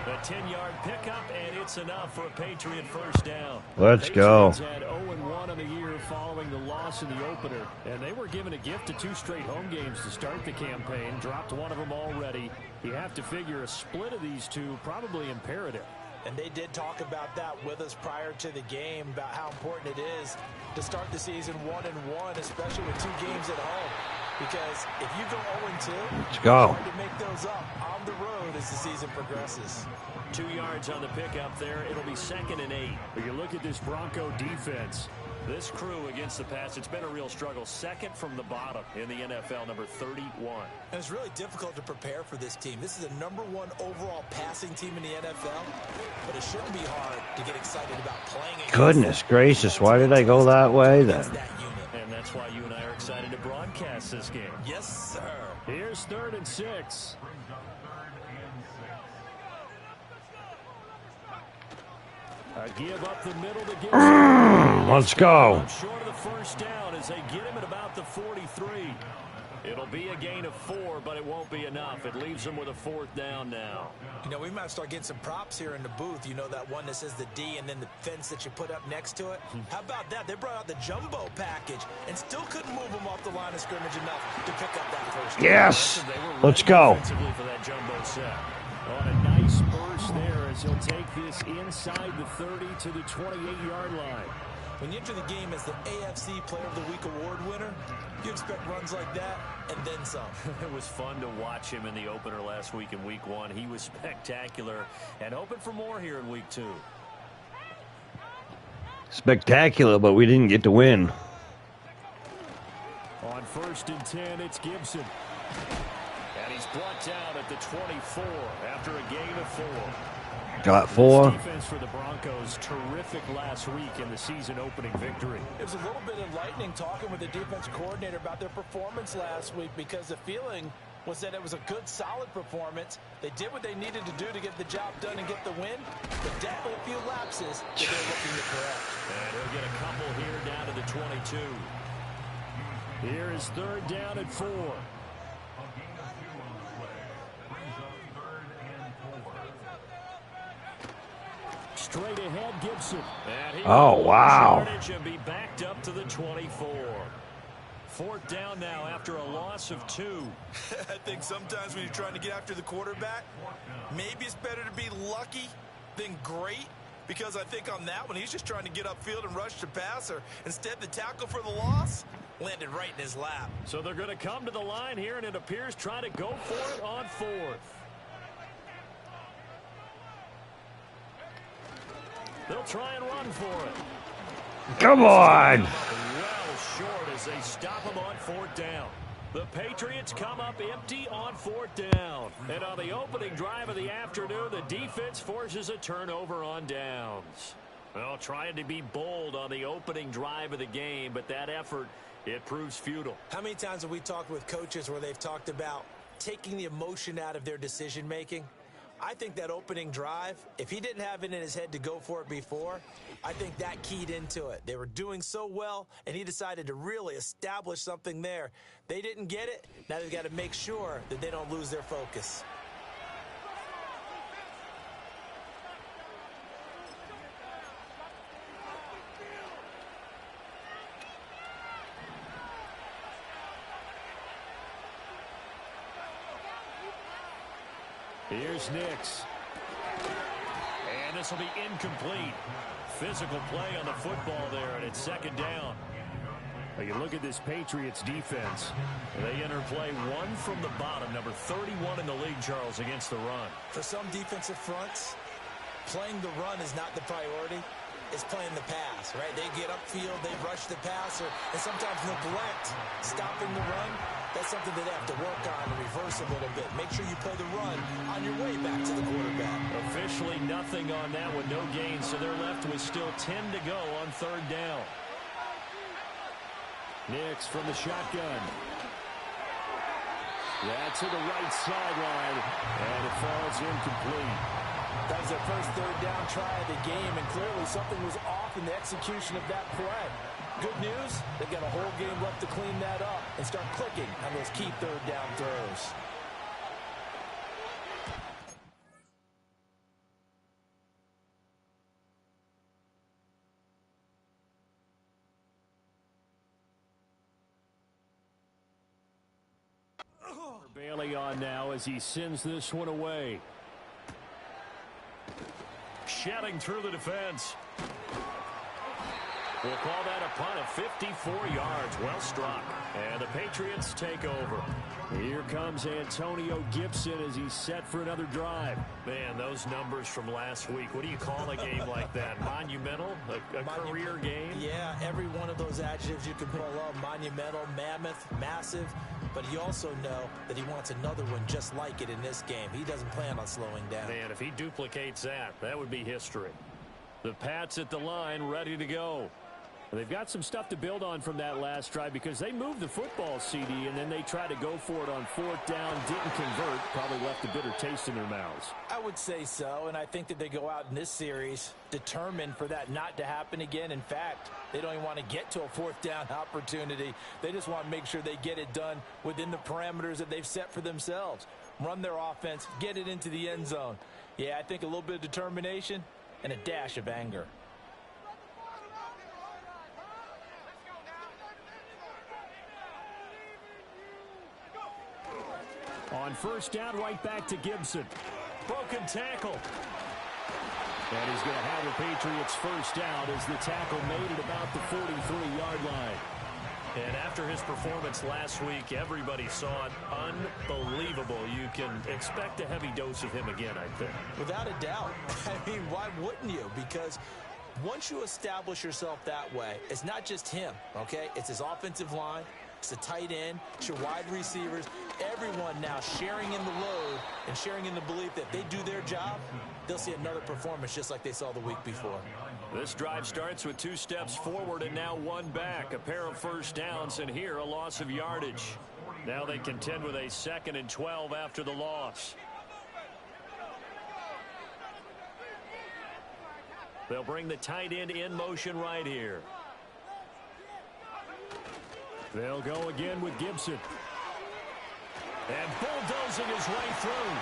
A 10-yard pickup, and it's enough for a Patriot first down. Let's go. Patriots had 0-1 on the year following the loss in the opener, and they were given a gift of 2 straight home games to start the campaign. Dropped one of them already. You have to figure a split of these two probably imperative. And they did talk about that with us prior to the game, about how important it is to start the season 1-1, especially with 2 games at home. Because if you go 0-2, let's go. it's hard to make those up on the road as the season progresses. 2 yards on the pickup there. It'll be 2nd and 8. But you look at this Bronco defense. This crew against the pass, it's been a real struggle. Second from the bottom in the NFL, number 31. And it's really difficult to prepare for this team. This is the #1 overall passing team in the NFL, but it shouldn't be hard to get excited about playing against. Goodness gracious, why did I go that way then? And that's why you and I are excited to broadcast this game. Yes, sir. Here's 3rd and 6. A give up the middle to Gibson. Let's go. Short of the first down as they get him at about the 43. It'll be a gain of 4, but it won't be enough. It leaves them with a 4th down now. You know, we might start getting some props here in the booth. You know, that one that says the D and then the fence that you put up next to it? How about that? They brought out the jumbo package and still couldn't move them off the line of scrimmage enough to pick up that first down. Yes. Let's go. For that jumbo set. On a nice burst there as he'll take this inside the 30 to the 28-yard line. When you enter the game as the AFC Player of the Week award winner, you expect runs like that and then some. It was fun to watch him in the opener last week in Week 1. He was spectacular and hoping for more here in Week 2. Spectacular, but we didn't get to win. On 1st and 10, it's Gibson. And he's brought down at the 24 after a gain of 4. Got 4. This defense for the Broncos, terrific last week in the season-opening victory. It was a little bit enlightening talking with the defense coordinator about their performance last week because the feeling was that it was a good, solid performance. They did what they needed to do to get the job done and get the win, but definitely a few lapses that they're looking to correct. And he'll get a couple here down to the 22. Here is 3rd down at 4. Straight ahead, Gibson. Oh, wow. And be backed up to the 24. 4th down now after a loss of 2. I think sometimes when you're trying to get after the quarterback, maybe it's better to be lucky than great, because I think on that one, he's just trying to get upfield and rush the passer. Instead, the tackle for the loss landed right in his lap. So they're going to come to the line here, and it appears trying to go for it on 4th. They'll try and run for it. Come on. Well short as they stop him on 4th down. The Patriots come up empty on 4th down. And on the opening drive of the afternoon, the defense forces a turnover on downs. Well, trying to be bold on the opening drive of the game, but that effort, it proves futile. How many times have we talked with coaches where they've talked about taking the emotion out of their decision-making? I think that opening drive, if he didn't have it in his head to go for it before, I think that keyed into it. They were doing so well, and he decided to really establish something there. They didn't get it. Now they've got to make sure that they don't lose their focus. Here's Nix. And this will be incomplete. Physical play on the football there, and it's 2nd down. Now you look at this Patriots defense. They enter play 1 from the bottom, number 31 in the league, Charles, against the run. For some defensive fronts, playing the run is not the priority. It's playing the pass, right? They get upfield, they rush the passer, and sometimes neglect stopping the run. That's something that they have to work on and reverse a little bit. Make sure you play the run on your way back to the quarterback. Officially nothing on that one, no gain, so they're left with still 10 to go on 3rd down. Nix from the shotgun. That's to the right sideline, and it falls incomplete. That was their first 3rd down try of the game, and clearly something was off in the execution of that play. Good news, they've got a whole game left to clean that up and start clicking on those key 3rd down throws. Bailey on now as he sends this one away. Shedding through the defense. We'll call that a punt of 54 yards. Well struck. And the Patriots take over. Here comes Antonio Gibson as he's set for another drive. Man, those numbers from last week. What do you call a game like that? Monumental? A career game? Yeah, every one of those adjectives you can pull up. Monumental, mammoth, massive. But you also know that he wants another one just like it in this game. He doesn't plan on slowing down. Man, if he duplicates that, that would be history. The Pats at the line, ready to go. They've got some stuff to build on from that last drive because they moved the football, CD, and then they tried to go for it on fourth down, didn't convert, probably left a bitter taste in their mouths. I would say so, and I think that they go out in this series determined for that not to happen again. In fact, they don't even want to get to a fourth down opportunity. They just want to make sure they get it done within the parameters that they've set for themselves. Run their offense, get it into the end zone. Yeah, I think a little bit of determination and a dash of anger. On first down, right back to Gibson. Broken tackle. And he's going to have the Patriots first down as the tackle made at about the 43-yard line. And after his performance last week, everybody saw it. Unbelievable. You can expect a heavy dose of him again, I think. Without a doubt. I mean, why wouldn't you? Because once you establish yourself that way, it's not just him, okay? It's his offensive line. It's the tight end. It's your wide receivers. Everyone now sharing in the load and sharing in the belief that they do their job, they'll see another performance just like they saw the week before. This drive starts with 2 steps forward and now 1 back. A pair of first downs, and here a loss of yardage. Now they contend with a 2nd and 12 after the loss. They'll bring the tight end in motion right here. They'll go again with Gibson. And bulldozing his way through.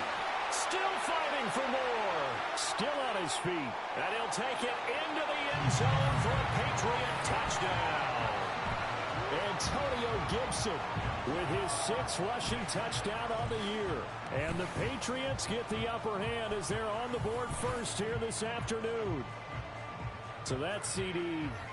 Still fighting for more. Still on his feet. And he'll take it into the end zone for a Patriot touchdown. Antonio Gibson with his 6th rushing touchdown on the year. And the Patriots get the upper hand as they're on the board first here this afternoon. So that CD,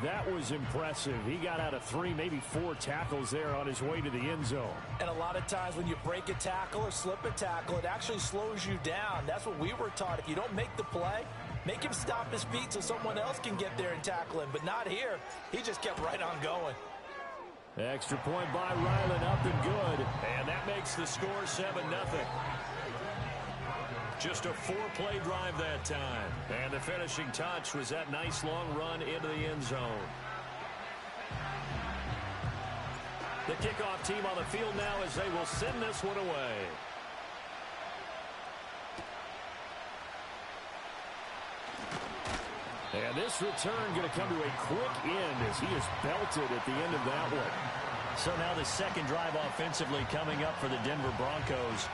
that was impressive. He got out of 3, maybe 4 tackles there on his way to the end zone. And a lot of times when you break a tackle or slip a tackle, it actually slows you down. That's what we were taught. If you don't make the play, make him stop his feet so someone else can get there and tackle him. But not here. He just kept right on going. Extra point by Ryland, up and good. And that makes the score 7-0. Just a 4-play drive that time. And the finishing touch was that nice long run into the end zone. The kickoff team on the field now as they will send this one away. And this return going to come to a quick end as he is belted at the end of that one. So now the second drive offensively coming up for the Denver Broncos.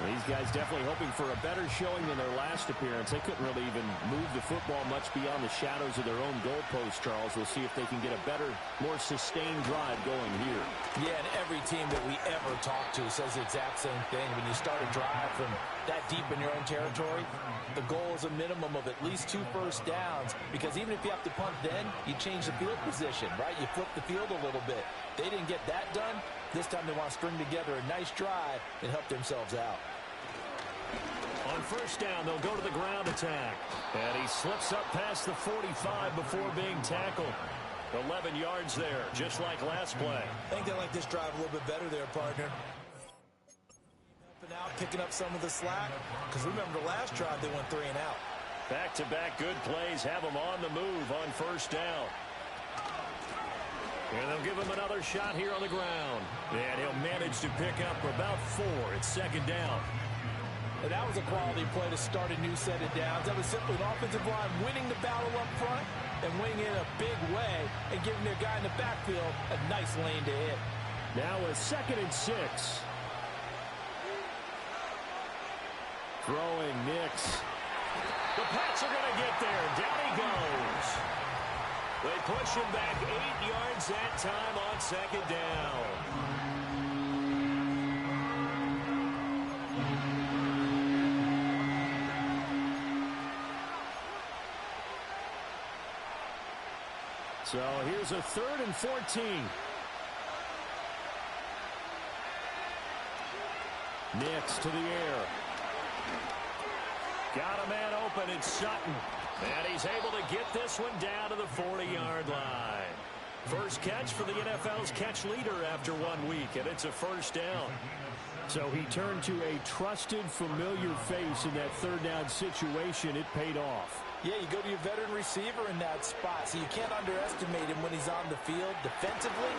These guys definitely hoping for a better showing than their last appearance. They couldn't really even move the football much beyond the shadows of their own goalpost, Charles. We'll see if they can get a better, more sustained drive going here. Yeah, and every team that we ever talk to says the exact same thing. When you start a drive from that deep in your own territory, the goal is a minimum of at least 2 first downs, because even if you have to punt then, you change the field position, right? You flip the field a little bit. They didn't get that done. This time they want to string together a nice drive and help themselves out. On first down, they'll go to the ground attack. And he slips up past the 45 before being tackled. 11 yards there, just like last play. I think they like this drive a little bit better there, partner. Helping out, picking up some of the slack. Because remember, the last drive they went 3 and out. Back-to-back good plays have them on the move on first down. And they'll give him another shot here on the ground. And he'll manage to pick up about 4. It's second down. And that was a quality play to start a new set of downs. That was simply an offensive line winning the battle up front and winning in a big way and giving their guy in the backfield a nice lane to hit. Now a 2nd and 6. Throwing Nix. The Pats are going to get there. Down he goes. They push him back 8 yards that time on second down. So here's a 3rd and 14. Nix to the air. Got a man open. It's Sutton. And he's able to get this one down to the 40-yard line. First catch for the NFL's catch leader after 1 week, and it's a first down. So he turned to a trusted, familiar face in that 3rd down situation. It paid off. Yeah, you go to your veteran receiver in that spot, so you can't underestimate him when he's on the field. Defensively,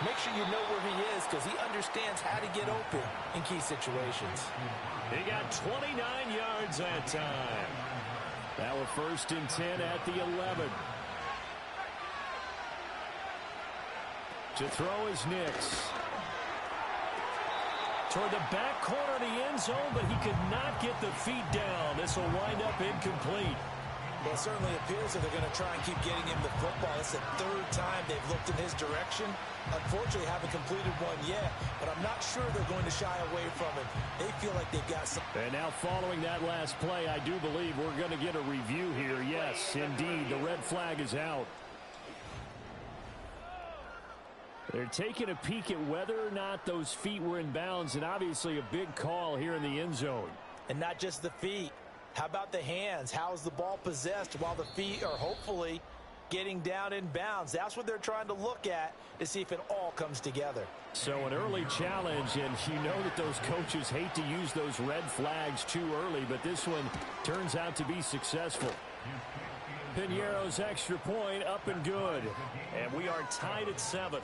make sure you know where he is because he understands how to get open in key situations. He got 29 yards that time. Now a 1st and 10 at the 11. To throw is Nix. Toward the back corner of the end zone, but he could not get the feet down. This will wind up incomplete. Well, it certainly appears that they're going to try and keep getting him the football. It's the 3rd time they've looked in his direction. Unfortunately, haven't completed one yet, but I'm not sure they're going to shy away from him. They feel like they've got some. And now following that last play, I do believe we're going to get a review here. Yes, indeed, the red flag is out. They're taking a peek at whether or not those feet were in bounds, and obviously a big call here in the end zone. And not just the feet. How about the hands? How is the ball possessed while the feet are hopefully getting down in bounds? That's what they're trying to look at to see if it all comes together. So an early challenge, and you know that those coaches hate to use those red flags too early, but this one turns out to be successful. Piñeiro's extra point up and good, and we are tied at 7.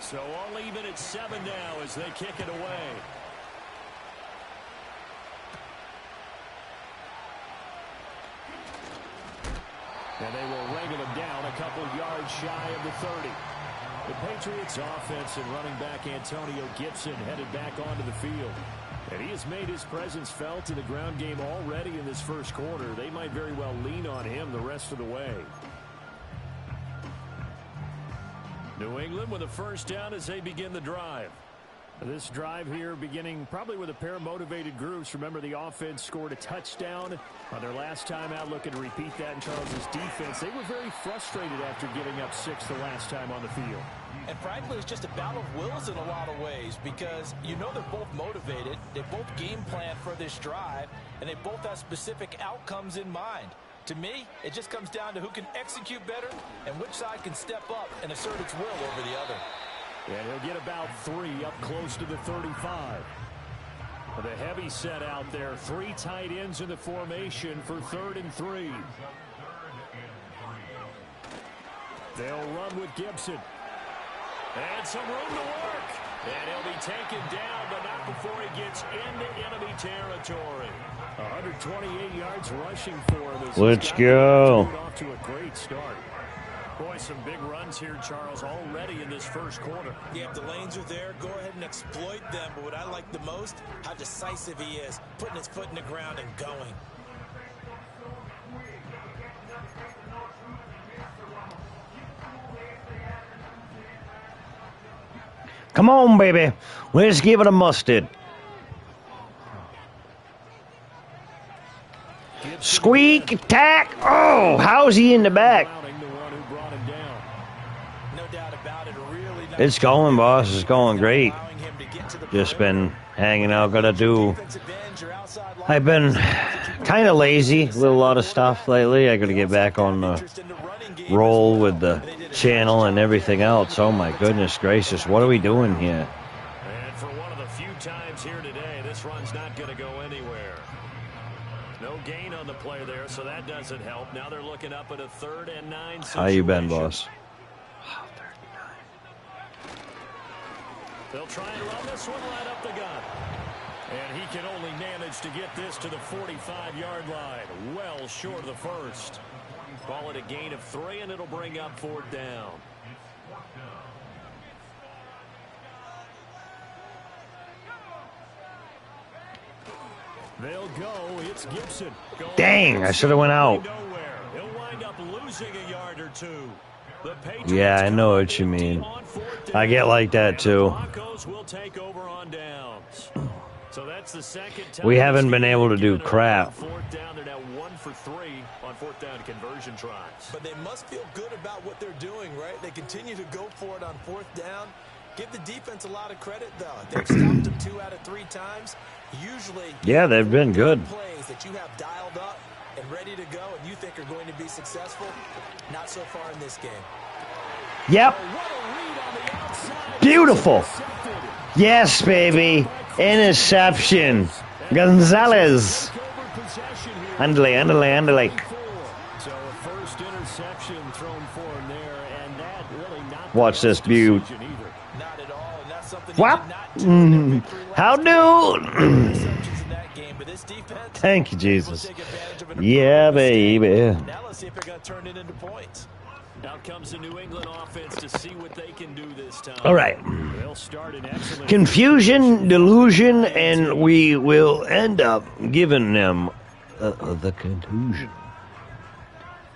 So all even at 7 now as they kick it away. And they will wrangle him down a couple yards shy of the 30. The Patriots offense and running back Antonio Gibson headed back onto the field. And he has made his presence felt in the ground game already in this first quarter. They might very well lean on him the rest of the way. New England with a first down as they begin the drive. This drive here beginning probably with a pair of motivated groups. Remember, the offense scored a touchdown on their last time out. Looking to repeat that in Charles's defense. They were very frustrated after giving up 6 the last time on the field. And frankly, it's just a battle of wills in a lot of ways because you know they're both motivated. They both game plan for this drive, and they both have specific outcomes in mind. To me, it just comes down to who can execute better and which side can step up and assert its will over the other. And he'll get about 3 up close to the 35. With a heavy set out there, 3 tight ends in the formation for 3rd and 3. They'll run with Gibson. And some room to work. And he'll be taken down, but not before he gets into enemy territory. 128 yards rushing for him. Let's go. Off to a great start. Boy, some big runs here, Charles, already in this first quarter. Yeah, if the lanes are there, go ahead and exploit them. But what I like the most, how decisive he is, putting his foot in the ground and going. Come on, baby. Let's give it a mustard. Squeak attack. Oh, how's he in the back? It's going, boss. It's going great. Just been hanging out. I've been kind of lazy with a lot of stuff lately. I got to get back on the roll with the channel and everything else. Oh my goodness gracious, what are we doing here? And for one of the few times here today, this run's not going to go anywhere. No gain on the play there, so that doesn't help. Now they're looking up at a 3rd and 9 situation. How you been, boss? They'll try and run this one right up the gut. And he can only manage to get this to the 45-yard line. Well short of the first. Call it a gain of 3, and it'll bring up 4th down. They'll go. It's Gibson. Dang, I should have went out. Nowhere. He'll wind up losing a yard or 2. The Patriots Yeah, I know what you mean. I get like that too. Broncos will take over on downs. So that's the second time We haven't been able to do crap. Fourth down, they're now 1 for 3 on fourth down conversion tries. But they must feel good about what they're doing, right? They continue to go for it on fourth down. Give the defense a lot of credit, though. They've stopped them 2 out of 3 times. Usually, Yeah, they've been good. Plays that you have dialed up and ready to go and you think are going to be successful. Not so far in this game. Yep. Beautiful. Yes, baby. Interception. Gonzalez. Andale, andale, andale. So a first interception thrown for him there, and that really not Watch this beaut. Not at all, and that's something What? How do? Thank you, Jesus. Yeah, baby. Now let's see if they're going to turn it into points. Out comes the New England offense to see what they can do this time. All right. They'll start an excellent Confusion, delusion, and we will end up giving them the contusion.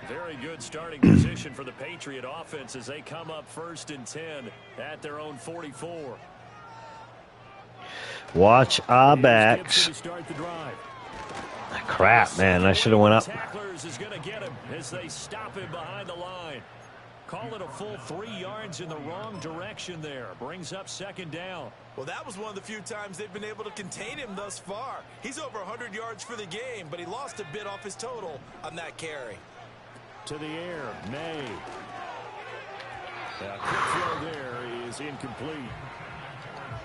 Very good starting position for the Patriot offense as they come up 1st and 10 at their own 44. Watch our backs. To start the drive. Crap, man. I should have went up. Tacklers is going to get him as they stop him behind the line. Call it a full 3 yards in the wrong direction there. Brings up 2nd down. Well, that was one of the few times they've been able to contain him thus far. He's over 100 yards for the game, but he lost a bit off his total on that carry. To the air, May. That quick throw there is incomplete.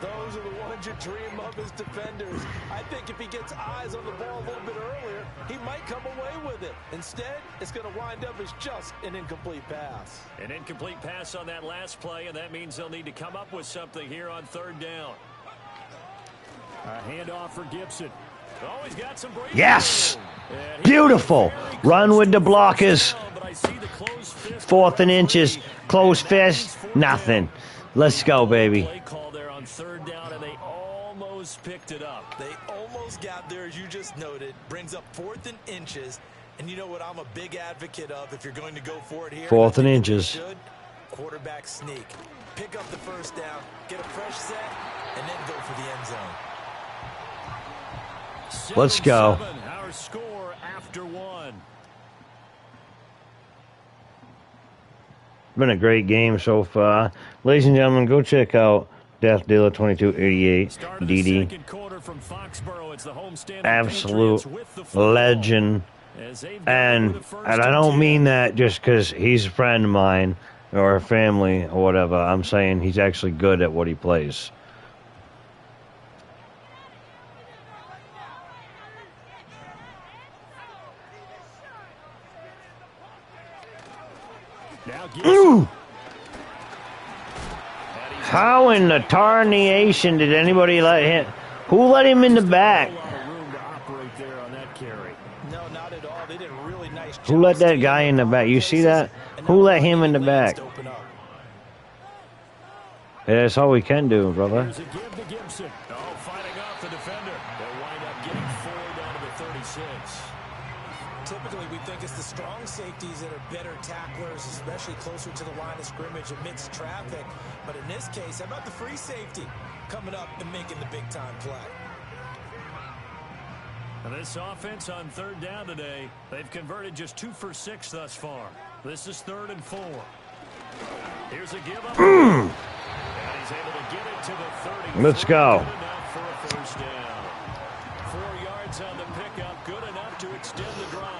Those are the ones you dream of as defenders. I think if he gets eyes on the ball a little bit earlier, he might come away with it. Instead, it's going to wind up as just an incomplete pass. An incomplete pass on that last play, and that means they'll need to come up with something here on 3rd down. A handoff for Gibson. Always got some breathing. Yes! Beautiful. Run with the blockers. 4th and inches. Close fist. Nothing. Let's go, baby. Play call there on 3rd down, and they almost picked it up. They almost got there, as you just noted. Brings up 4th and inches. And you know what I'm a big advocate of if you're going to go for it here? 4th and inches. Quarterback sneak. Pick up the 1st down, get a fresh set, and then go for the end zone. Let's go. Our score after 1. Been a great game so far. Ladies and gentlemen, go check out Death Dealer 2288 DD. Absolute legend. And I don't mean that just because he's a friend of mine or a family or whatever. I'm saying he's actually good at what he plays. Ooh! How in the tarnation did anybody let him? Who let him in the back? Who let that guy in the back? You see that? Who let him in the back? Yeah, that's all we can do, brother. Typically, we think it's the strong safeties that are better tacklers, especially closer to the line of scrimmage amidst traffic. But in this case, how about the free safety coming up and making the big-time play? And this offense on 3rd down today, they've converted just 2 for 6 thus far. This is 3rd and 4. Here's a give up. And he's able to get it to the 30. Let's go. Good enough for a 1st down. 4 yards on the pickup, good enough to extend the drive.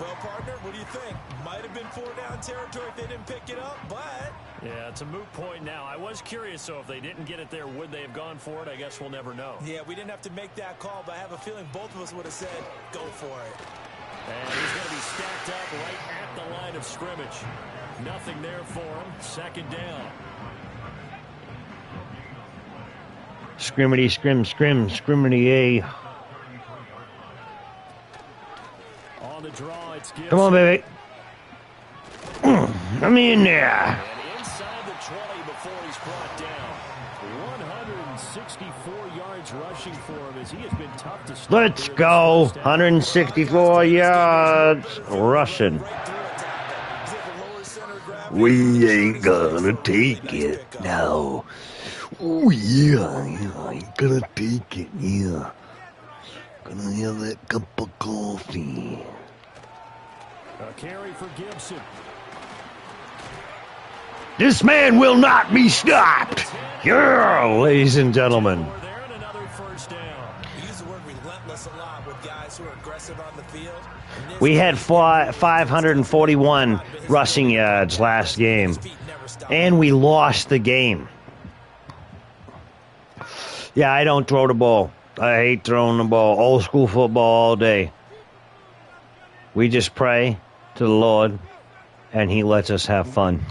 Well, partner, what do you think? Might have been 4-down territory if they didn't pick it up, but... Yeah, it's a moot point now. I was curious, so if they didn't get it there, would they have gone for it? I guess we'll never know. Yeah, we didn't have to make that call, but I have a feeling both of us would have said, go for it. And he's going to be stacked up right at the line of scrimmage. Nothing there for him. 2nd down. Scrimmity, scrimmity, On the draw, it's Gibson. Come on, baby. Let me in there. And inside the 20 before he's brought down. 164 yards rushing for him as he has been tough to stop. Let's go. 164 yards rushing. We ain't gonna take it. No. Oh, yeah, I ain't gonna take it, yeah. Gonna have that cup of coffee. A carry for Gibson. This man will not be stopped. Yeah, ladies and gentlemen. There and another first down. We use the word relentless a lot with guys who are aggressive on the field. We had 541 rushing yards last game, and we lost the game. Yeah, I don't throw the ball. I hate throwing the ball. Old school football all day. We just pray to the Lord, and He lets us have fun.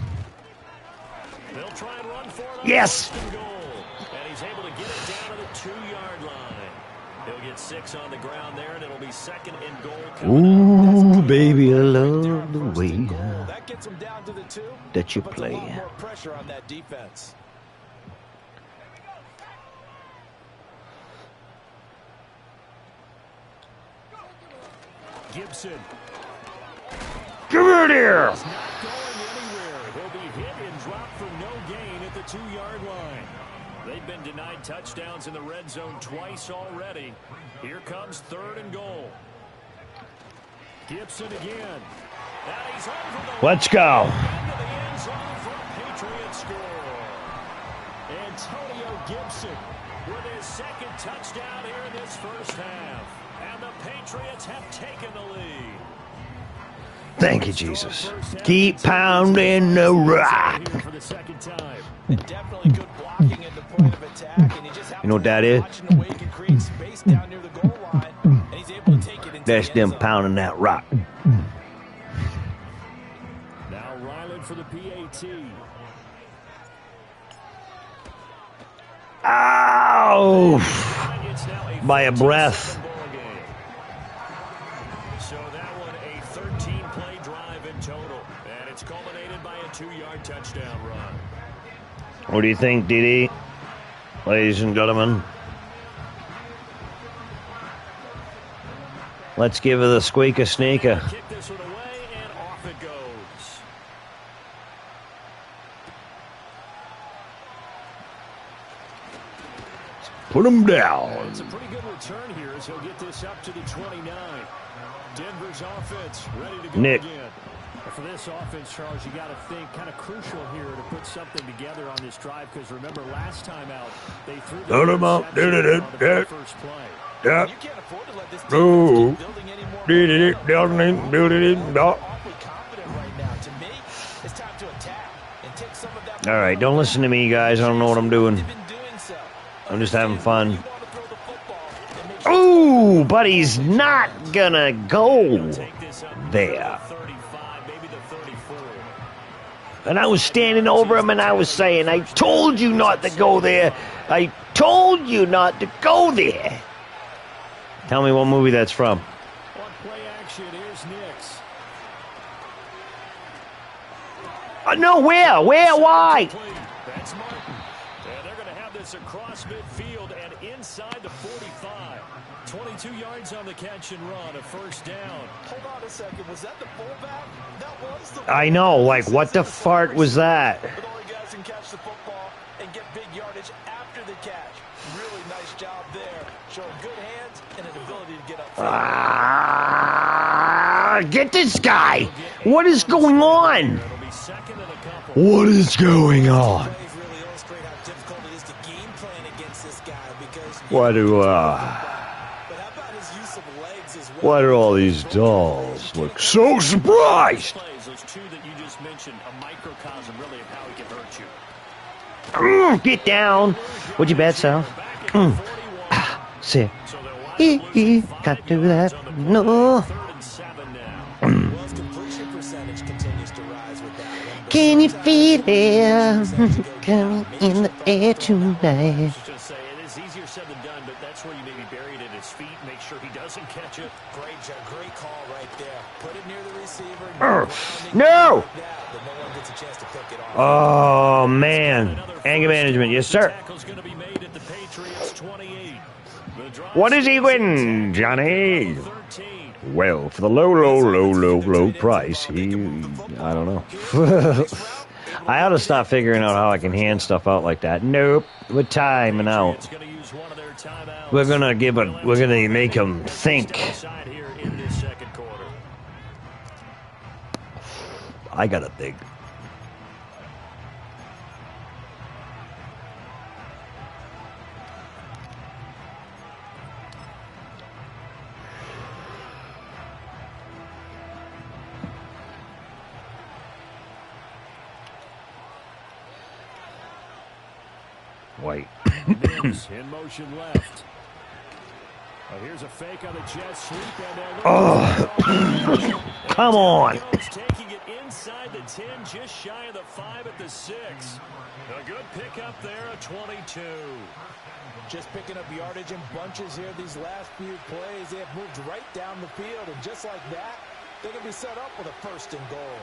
They'll try and run for it. Yes! And he's able to get it down to the 2-yard line. He'll get 6 on the ground there, and it'll be second and goal. Ooh, baby, I love the way That gets him down to the 2. that you Puts a play. lot more pressure on that defense. Gibson. Come in here! Not going anywhere. He'll be hit and dropped for no gain at the 2-yard line. They've been denied touchdowns in the red zone twice already. Here comes 3rd and goal. Gibson again. And he's over the Let's go. into the end zone for a Patriot score. Antonio Gibson with his 2nd touchdown here in this first half. And the Patriots have taken the lead. Thank you, Jesus. Keep pounding the rock. For the 2nd time. Definitely good blocking at the point of attack, and he just You know what that is? watching the way he can create space down near the goal line, and he's able to take it into That's the them end zone. pounding that rock. Now Ryland for the PAT. Ow! It's now By a breath. ball game. So that one a 13-play drive in total, and it's culminated by a 2-yard touchdown run. What do you think, Didi? Ladies and gentlemen. Let's give it the squeaker sneaker. Kick this one away, and off it goes. Put him down. It's a pretty good return here as he'll get this up to the 29. Denver's offense ready to go Nick. again. For this offense, Charles, you got to think kind of crucial here to put something together on this drive because remember last time out they threw the Put 'em up. interception on the first play. Yeah. You can't afford to let this defense No. keep building any more Didi, momentum. Didi, They're awfully confident right now. To me, it's time to attack and take some of that. All right, don't listen to me, guys. I don't know what I'm doing. They've been doing so. I'm just having fun. You want to throw the football and make sure Ooh, but he's not gonna go Take this up to there. the 35, maybe the 34. And I was standing over him and I was saying, I told you not to go there. I told you not to go there. Tell me what movie that's from. On play action, here's Nix. No, where? Why? That's Martin. And they're going to have this across midfield and inside the 45. 22 yards on the catch and run, a first down. Hold on a second. Was that the fullback? That was the I know, like, what the fart was that? But only guys can catch the football and get big yardage after the catch. Really nice job there. Showing good hands and an ability to get up. Get this guy! What is going on? It'll be second and a couple. What is going on? Plays really illustrate how difficult it is to game plan against this guy because Why do, but how about his use of legs as well? why do all these dolls look so surprised? Plays, those two that you just mentioned, a microcosm really of how he can hurt you. Get down. What'd you bet, Sal? Sick. So they'll Can't do that. No. 3rd and 7 now. Well, his completion percentage continues to rise with that one. Can you feel it? Coming in the air tonight. Just say it is easier said than done, but that's where you maybe bury it at his feet. Make sure he doesn't catch it. Great call right there. Put it near the receiver. No! But no one gets a chance to pick it off. Oh, man. Anger management. Yes, sir. Tackle's going to be made at the Patriots 28. The drive What is he winning, Johnny? 13. Well, for the low price, I don't know. I ought to stop figuring out how I can hand stuff out like that. Nope, we're timing out. We're gonna make them think. I got a big. White. In motion left. Here's a fake on the jet sweep. Oh, come on. Taking it inside the 10, just shy of the 5 at the 6. A good pickup there, a 22. Just picking up yardage in bunches here these last few plays. They have moved right down the field, and just like that, they're going to be set up with a 1st and goal.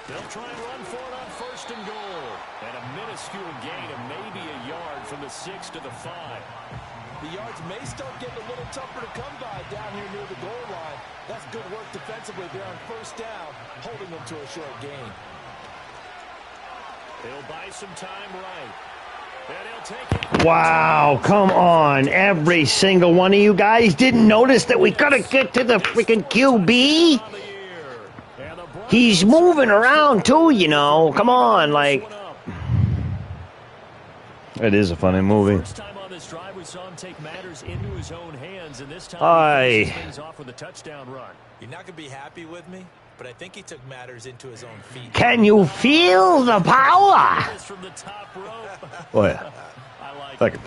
They'll try and run for it on 1st and goal. And a minuscule gain of maybe a yard from the 6 to the 5. The yards may start getting a little tougher to come by down here near the goal line. That's good work defensively there on 1st down, holding them to a short gain. They'll buy some time right. And he'll take it. Wow, come on. Every single one of you guys didn't notice that we gotta get to the freaking QB? He's moving around too, you know. Come on, like. It is a funny movie. First time on this drive, we saw him take matters into his own hands, and this time he finishes things off with a touchdown run. You're not going to be happy with me, but I think he took matters into his own feet. Can you feel the power? From the top rope. Oh, yeah. I like it.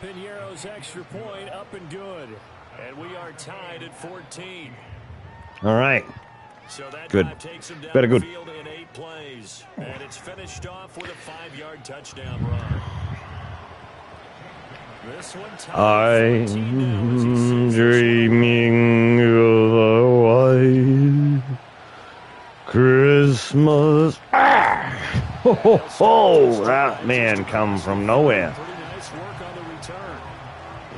Piñeiro's extra point up and good. And we are tied at 14. All right. So that good. Takes him down Very good. The field in 8 plays. And it's finished off with a 5-yard touchdown run. This one I'm dreaming of a white Christmas. Ho, ho, ho. That man come from nowhere. Pretty nice work on the return.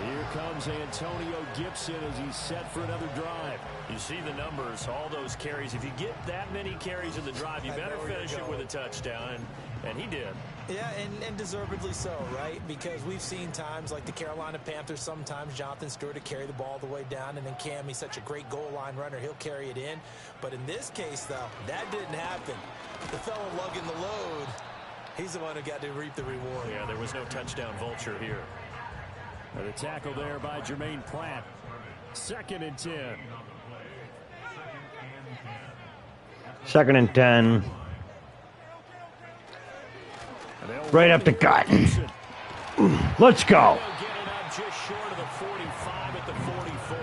Here comes Antonio Gibson as he's set for another drive. You see the numbers, all those carries. If you get that many carries in the drive, you better finish it with a touchdown, and he did. Yeah, and deservedly so, right? Because we've seen times like the Carolina Panthers, sometimes Jonathan Stewart to carry the ball all the way down, and then Cam, he's such a great goal line runner, he'll carry it in. But in this case, though, that didn't happen. The fellow lugging the load, he's the one who got to reap the reward. Yeah, there was no touchdown vulture here. And a tackle there by Jermaine Pratt. 2nd and 10. 2nd and 10. Right up the gut. Let's go. Just short of the 45 at the 44.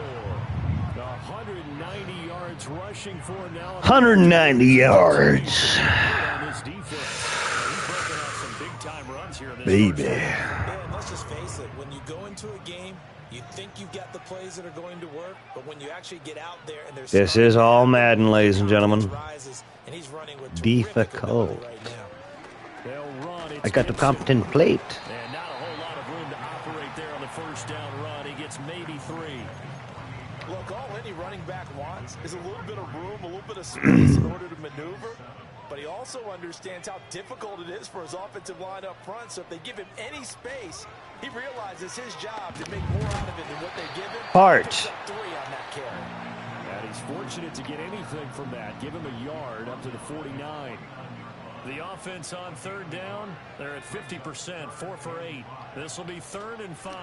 190 yards rushing for now. 190 yards. Baby. Yeah, and let's just face it. When you go into a game, you think you've got the plays that are going to work, but when you actually get out there and there's this is all Madden, ladies and gentlemen. And he's running with difficult. Right now. I got the competent plate. And not a whole lot of room to operate there on the 1st down run. He gets maybe 3. Look, all any running back wants is a little bit of room, a little bit of space in order to maneuver. But he also understands how difficult it is for his offensive line up front. So if they give him any space, he realizes his job to make more out of it than what they give him. Part. 3 on that carry. And he's fortunate to get anything from that. Give him a yard up to the 49. The offense on 3rd down, they're at 50%, 4 for 8. This will be 3rd and 5.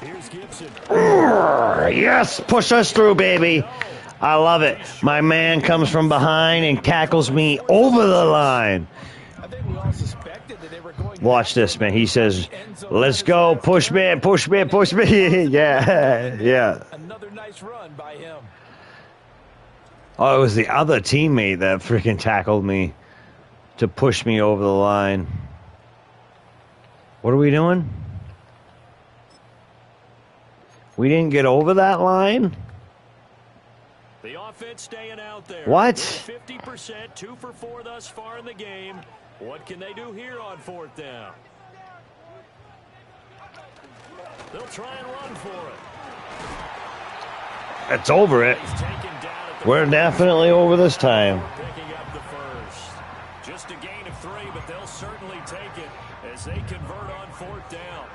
Here's Gibson. Yes, push us through, baby. I love it. My man comes from behind and tackles me over the line. I think we all suspected that they were going. Watch this, man. He says, let's go. Push me, push me, push me. Yeah, yeah. Another nice run by him. Oh, it was the other teammate that freaking tackled me to push me over the line. What are we doing? We didn't get over that line? The offense staying out there. What? 50%, 2 for 4 thus far in the game. What can they do here on 4th down? They'll try and run for it. It's over it. We're definitely over this time. Picking up the first. Just a gain of 3, but they'll certainly take it as they convert on 4th down.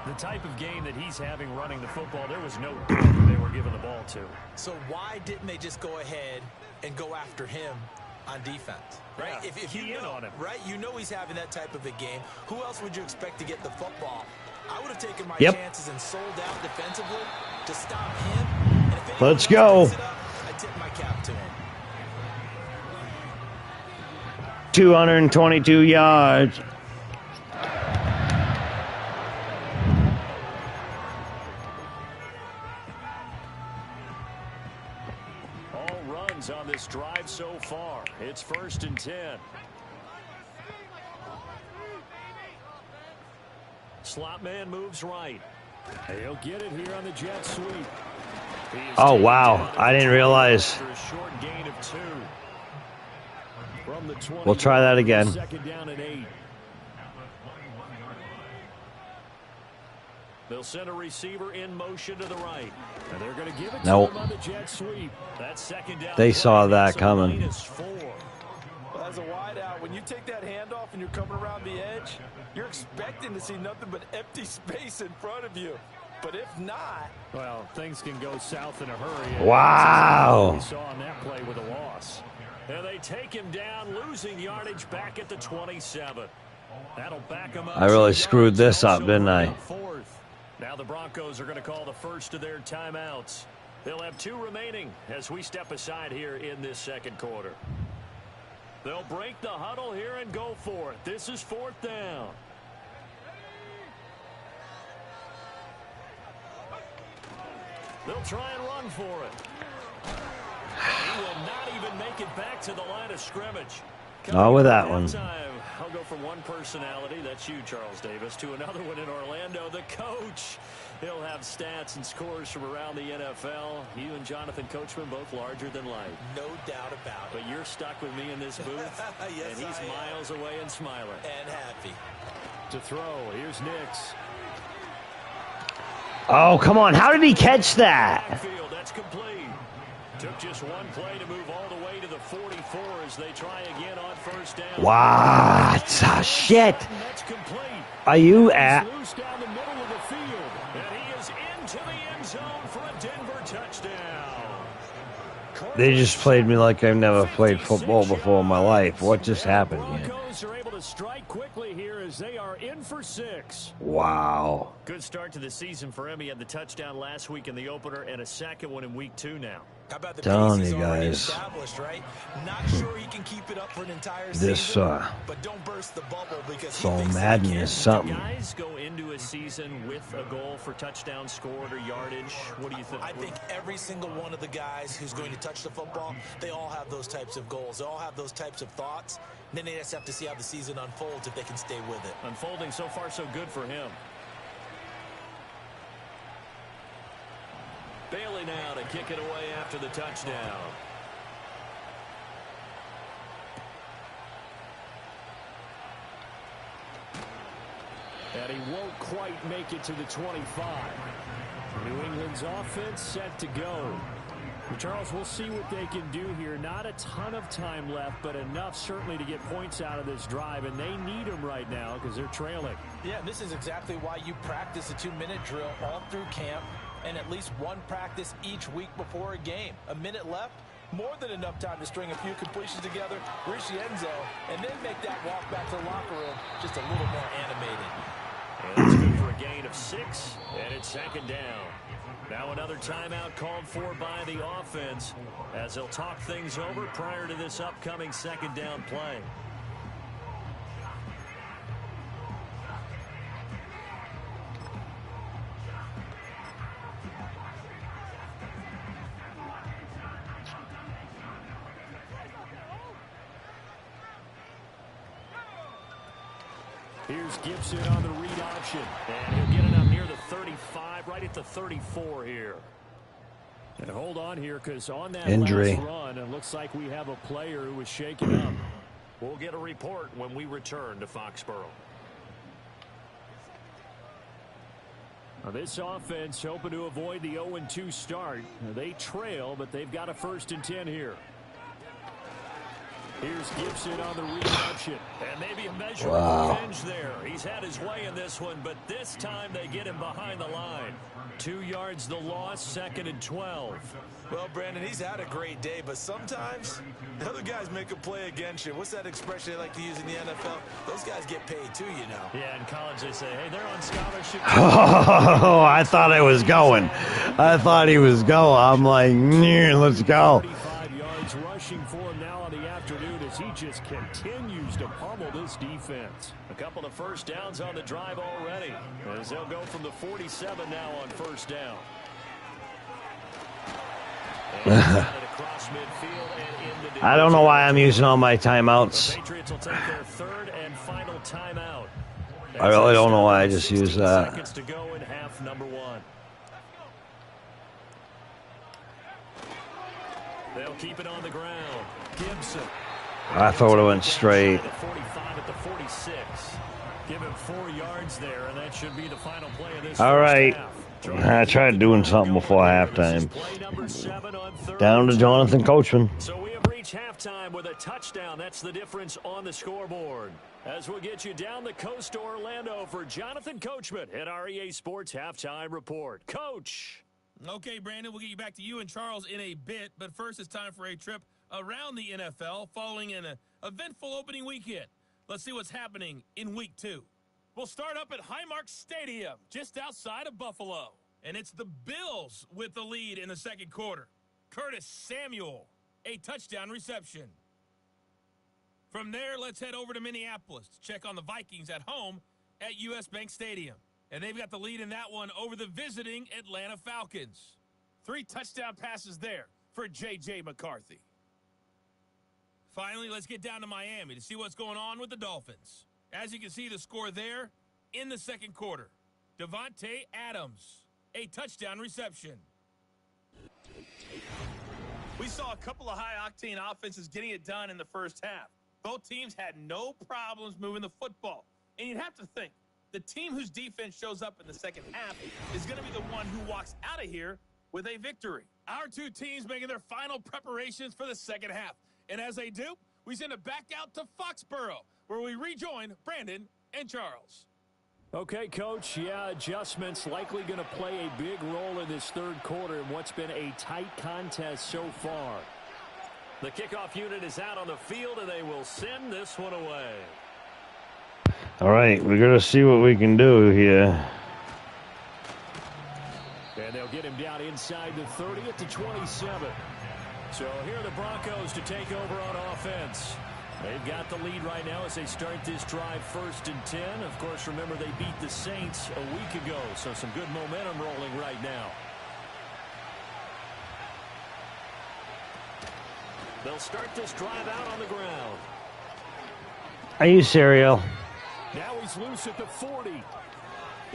The type of game that he's having running the football, there was no doubt who they were giving the ball to. So why didn't they just go ahead and go after him on defense? Right? Yeah, if you know, on him. Right? You know he's having that type of a game. Who else would you expect to get the football? I would have taken my chances and sold out defensively to stop him. And if let's go. Up, I tip my cap to him. 222 yards. All runs on this drive so far. It's 1st and 10. Slot man moves right. He'll get it here on the jet sweep. Oh, wow. I didn't realize. A short gain of 2. From the 20, we'll try that again. 2nd down and 8. They'll send a receiver in motion to the right. And they're going to give it to him on the jet sweep. That's 2nd down. They saw that coming. Well, as a wideout, when you take that handoff and you're coming around the edge, you're expecting to see nothing but empty space in front of you. But if not, well, things can go south in a hurry. Wow. We saw on that play with a loss. And they take him down, losing yardage back at the 27. That'll back him up. I really screwed this up, didn't I? 4th. Now the Broncos are going to call the first of their timeouts. They'll have 2 remaining as we step aside here in this 2nd quarter. They'll break the huddle here and go for it. This is 4th down. They'll try and run for it. He will not even make it back to the line of scrimmage. Not with that one. I'll go from one personality, that's you, Charles Davis, to another one in Orlando, the coach. He'll have stats and scores from around the NFL. You and Jonathan Coachman both larger than life. No doubt about it. But you're stuck with me in this booth, yes, and he's miles away and smiling. And happy. To throw, here's Nix. Oh, come on. How did he catch that? Backfield, that's complete. Took just one play to move all the way to the 44 as they try again on 1st down. What the shit? That's complete. Are you at? Loose down the middle of the field. And he is into the end zone for a Denver touchdown. They just played me like I've never played football before in my life. What just happened here? Broncos are able to strike quickly here as they are in for 6. Wow. Good start to the season for him. He had the touchdown last week in the opener and a second one in week 2 now. How about the Telling pace you he's already guys. established, right? Not sure he can keep it up for an entire This season, but don't burst the bubble because so he thinks Madden he can. is something. Guys go into a season with a goal for touchdowns scored or yardage. What do you think? I think every single one of the guys who's going to touch the football, they all have those types of goals. They all have those types of thoughts. And then they just have to see how the season unfolds if they can stay with it. Unfolding so far so good for him. Bailey now to kick it away after the touchdown. And he won't quite make it to the 25. New England's offense set to go. Charles, we'll see what they can do here. Not a ton of time left, but enough certainly to get points out of this drive, and they need them right now because they're trailing. Yeah, this is exactly why you practice a 2-minute drill all through camp and at least one practice each week before a game. A minute left, more than enough time to string a few completions together, reach the end zone, and then make that walk back to the locker room just a little more animated. And that's good for a gain of 6, and it's 2nd down. Now another timeout called for by the offense as they'll talk things over prior to this upcoming 2nd down play. Here's Gibson on the read option, and he'll get it up near the 35, right at the 34 here. And hold on here, because on that injury last run, it looks like we have a player who was shaken up. We'll get a report when we return to Foxborough. Well, this offense hoping to avoid the 0-2 start. They trail, but they've got a 1st and 10 here. Here's Gibson on the reception. And maybe a measure of revenge there. He's had his way in this one, but this time they get him behind the line. 2 yards the loss, 2nd and 12. Well, Brandon, he's had a great day, but sometimes the other guys make a play against you. What's that expression they like to use in the NFL? Those guys get paid too, you know. Yeah, in college they say, hey, they're on scholarship. Oh, I thought I was going. I thought he was going. I'm like, let's go. 35 yards rushing for him now on the afternoon as he just continues to pummel this defense. A couple of 1st downs on the drive already, as they'll go from the 47 now on 1st down. I don't know why I'm using all my timeouts. The Patriots will take their 3rd and final timeout. I really don't know why I just used that. Seconds to go in half number 1. They'll keep it on the ground. Gibson. I thought it went straight. 45 at the 46. Give him 4 yards there, and that should be the final play of this. All right. Half. I tried doing something before halftime. Down to Jonathan Coachman. So we have reached halftime with a touchdown. That's the difference on the scoreboard. As we'll get you down the coast to Orlando for Jonathan Coachman at our EA Sports Halftime Report. Coach. Okay, Brandon, we'll get you back to you and Charles in a bit. But first, it's time for a trip around the NFL following an eventful opening weekend. Let's see what's happening in Week 2. We'll start up at Highmark Stadium, just outside of Buffalo. And it's the Bills with the lead in the 2nd quarter. Curtis Samuel, a touchdown reception. From there, let's head over to Minneapolis to check on the Vikings at home at US Bank Stadium. And they've got the lead in that one over the visiting Atlanta Falcons. 3 touchdown passes there for J.J. McCarthy. Finally, let's get down to Miami to see what's going on with the Dolphins. As you can see, the score there in the 2nd quarter. Devontae Adams, a touchdown reception. We saw a couple of high-octane offenses getting it done in the first half. Both teams had no problems moving the football. And you'd have to think, the team whose defense shows up in the 2nd half is going to be the one who walks out of here with a victory. Our 2 teams making their final preparations for the 2nd half. And as they do, we send it back out to Foxborough, where we rejoin Brandon and Charles. Okay, Coach, adjustments likely going to play a big role in this 3rd quarter in what's been a tight contest so far. The kickoff unit is out on the field, and they will send this one away. All right, we're going to see what we can do here. And they'll get him down inside the 30 at the 27. So here are the Broncos to take over on offense. They've got the lead right now as they start this drive 1st and 10. Of course, remember they beat the Saints a week ago, so some good momentum rolling right now. They'll start this drive out on the ground. Are you serial? Now he's loose at the 40.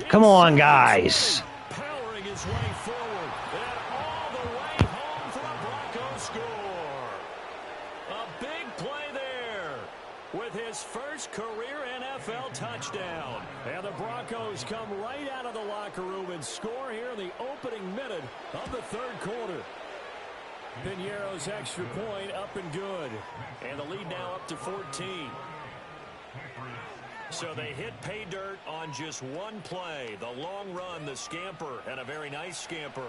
Come on, guys. Powering his way forward. And all the way home for a Broncos score. A big play there with his first career NFL touchdown. And the Broncos come right out of the locker room and score here in the opening minute of the 3rd quarter. Piñeiro's extra point up and good. And the lead now up to 14. So they hit pay dirt on just one play. The long run, the scamper, and a very nice scamper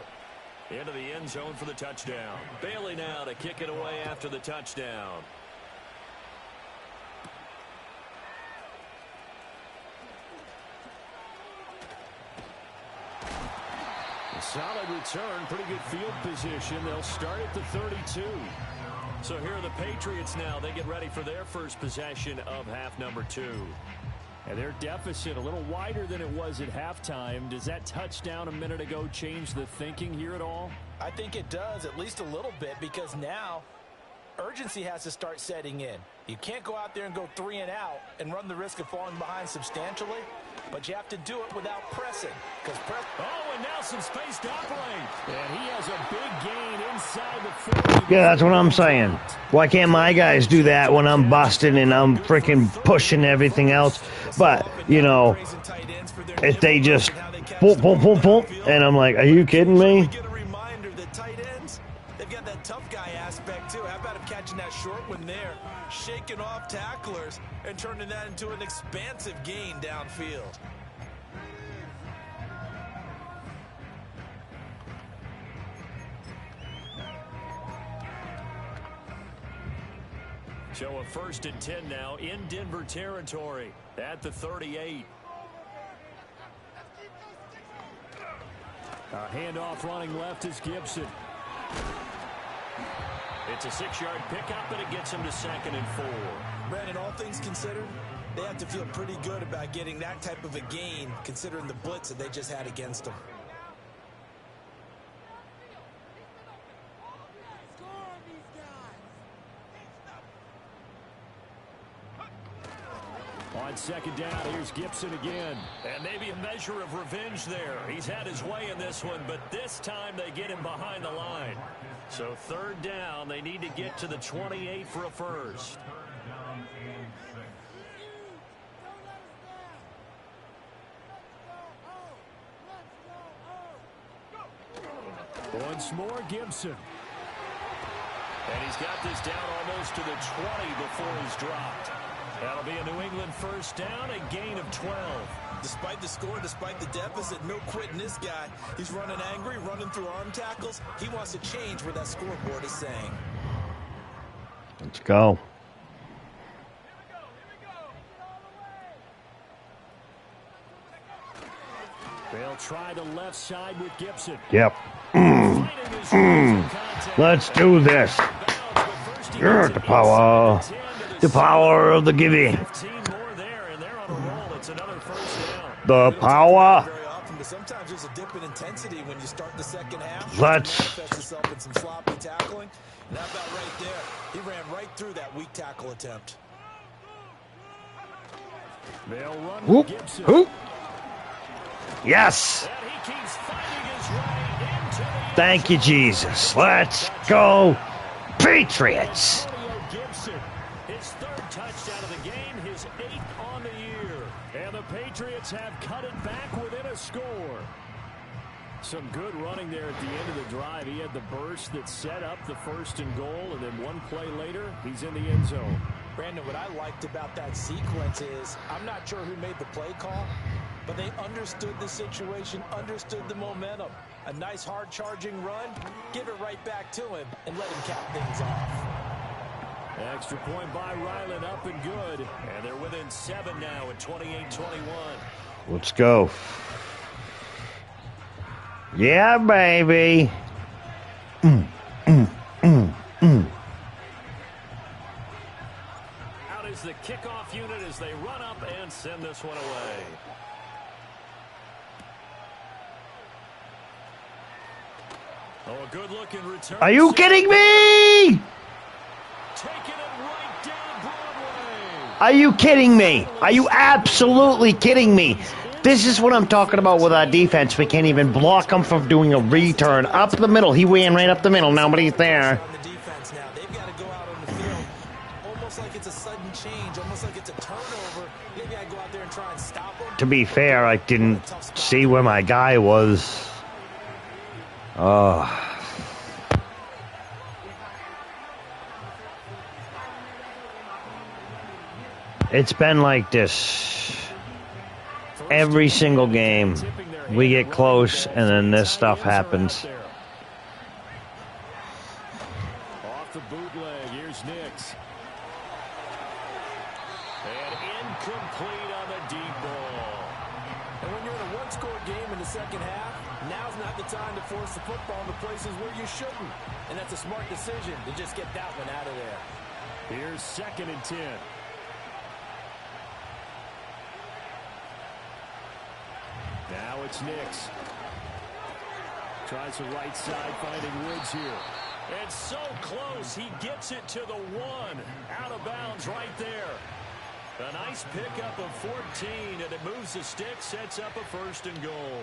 into the end zone for the touchdown. Bailey now to kick it away after the touchdown. A solid return, pretty good field position. They'll start at the 32. So here are the Patriots now. They get ready for their first possession of half number 2. And their deficit a little wider than it was at halftime. Does that touchdown a minute ago change the thinking here at all? I think it does, at least a little bit, because now urgency has to start setting in. You can't go out there and go 3 and out and run the risk of falling behind substantially. but you have to do it without pressing. Oh, and now some space to operate. And he has a big gain inside the 40. Yeah, that's what I'm saying. Why can't my guys do that when I'm busting and I'm freaking pushing everything else? But, you know, if they just boom, boom, boom, boom, and I'm like, are you kidding me? Get a reminder that tight ends, they've got that tough guy aspect too. How about him catching that short one there, shaking off tacklers, and turning that into an expansive gain downfield? So a 1st and 10 now in Denver territory at the 38. A handoff running left is Gibson. It's a 6-yard pickup, and it gets him to 2nd and 4. Brandon, all things considered, they have to feel pretty good about getting that type of a gain, considering the blitz that they just had against them. On 2nd down, here's Gibson again. And maybe a measure of revenge there. He's had his way in this one, but this time they get him behind the line. So 3rd down, they need to get to the 28 for a first. Once more, Gibson. And he's got this down almost to the 20 before he's dropped. That'll be a New England 1st down, a gain of 12. Despite the score, despite the deficit, no quitting this guy. He's running angry, running through arm tackles. He wants to change what that scoreboard is saying. Let's go. They'll try the left side with Gibson. Yep. Let's do this. You're the power. The power of the giving. The power. Sometimes there's a dip in intensity when you start the second half. Let's. Yourself in some sloppy tackling. And how about right there? He ran right through that weak tackle attempt. They'll run Whoop. Gibson. Whoop. Yes. Thank you, Jesus. Let's go, Patriots. His 3rd touchdown of the game, his 8th on the year. And the Patriots have cut it back within a score. Some good running there at the end of the drive. He had the burst that set up the 1st and goal, and then one play later, he's in the end zone. Brandon, what I liked about that sequence is, I'm not sure who made the play call, but they understood the situation, understood the momentum. A nice hard-charging run, give it right back to him, and let him cap things off. Extra point by Ryland, up and good. And they're within 7 now at 28-21. Let's go. Yeah, baby. Out is the kickoff unit as they run up and send this one away. Oh, a good-looking return. Are you kidding me? Taking it right down Broadway. Are you kidding me? Are you absolutely kidding me? This is what I'm talking about with our defense. We can't even block him from doing a return up the middle. He ran right up the middle. Nobody's there. On the defense now, they've got to go out on the field almost like it's a sudden change, almost like it's a turnover. They've got to go out there and try and stop them. To be fair, I didn't see where my guy was. It's been like this every single game. We get close, and then this stuff happens. Off the bootleg, here's Nix. And incomplete on the deep ball. And when you're in a one-score game in the second half, now's not the time to force the football in the places where you shouldn't. And that's a smart decision to just get that one out of there. Here's 2nd and 10. Now it's Nix. Tries the right side, finding Woods here. And so close, he gets it to the 1. Out of bounds right there. A nice pickup of 14, and it moves the stick, sets up a 1st and goal.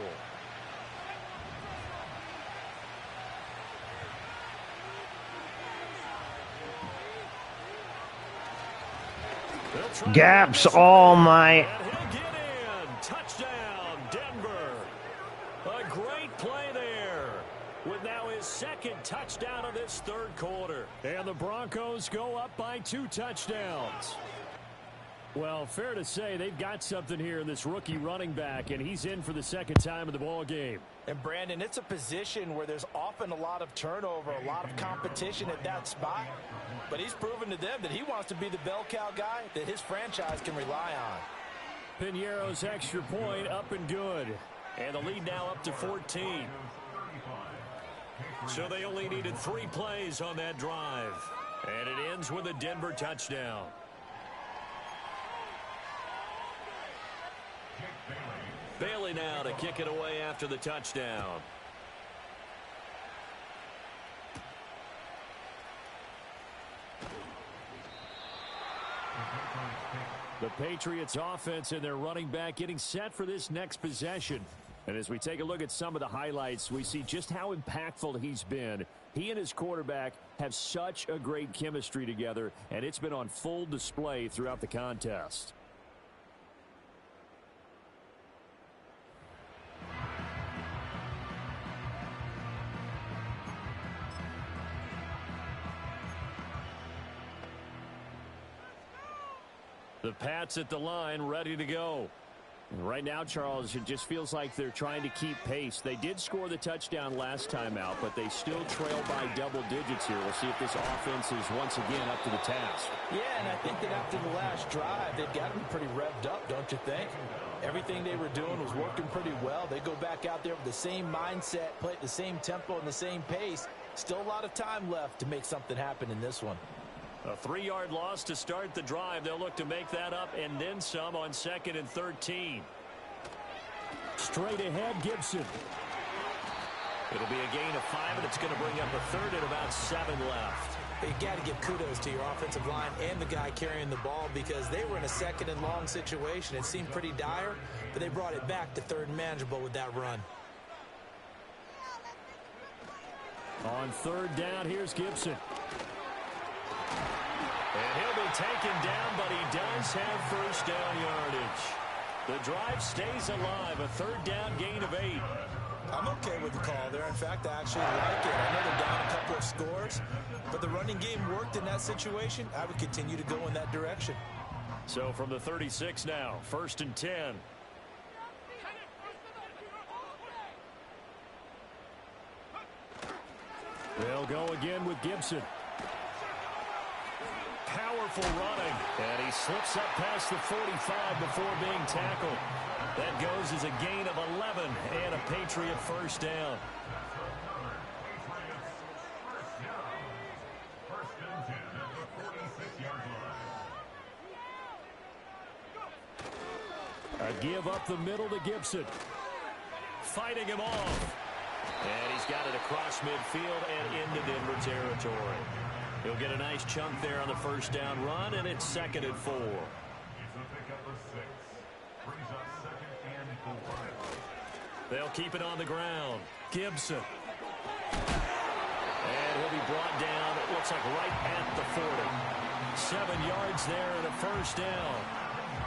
Gaps all my... And he'll get in. Touchdown, Denver. A great play there. With now his 2nd touchdown of this 3rd quarter. And the Broncos go up by 2 touchdowns. Well, fair to say they've got something here in this rookie running back, and he's in for the 2nd time of the ball game. And Brandon, it's a position where there's often a lot of turnover, a lot of competition at that spot. But he's proven to them that he wants to be the bell cow guy that his franchise can rely on. Piñeiro's extra point up and good. And the lead now up to 14. So they only needed 3 plays on that drive. And it ends with a Denver touchdown. Bailey now to kick it away after the touchdown. The Patriots offense and their running back getting set for this next possession. And as we take a look at some of the highlights, we see just how impactful he's been. He and his quarterback have such a great chemistry together, and it's been on full display throughout the contest. The Pats at the line, ready to go. And right now, Charles, it just feels like they're trying to keep pace. They did score the touchdown last time out, but they still trail by double digits here. We'll see if this offense is once again up to the task. Yeah, and I think that after the last drive, they've gotten pretty revved up, don't you think? Everything they were doing was working pretty well. They go back out there with the same mindset, play at the same tempo and the same pace. Still a lot of time left to make something happen in this one. A 3-yard loss to start the drive. They'll look to make that up and then some on 2nd and 13. Straight ahead, Gibson. It'll be a gain of 5, and it's going to bring up a 3rd and about 7 left. You got to give kudos to your offensive line and the guy carrying the ball because they were in a 2nd and long situation. It seemed pretty dire, but they brought it back to 3rd and manageable with that run. On 3rd down, here's Gibson. And he'll be taken down, but he does have 1st down yardage. The drive stays alive, a 3rd down gain of 8. I'm okay with the call there. In fact, I actually like it. I know they're down a couple of scores, but the running game worked in that situation. I would continue to go in that direction. So from the 36 now, 1st and 10. They'll go again with Gibson. Powerful running, and he slips up past the 45 before being tackled. That goes as a gain of 11 and a Patriot 1st down. A give up the middle to Gibson. Fighting him off. And he's got it across midfield and into Denver territory. He'll get a nice chunk there on the 1st down run, and it's 2nd and 4. They'll keep it on the ground. Gibson. And he'll be brought down, it looks like right at the 40. 7 yards there and a 1st down.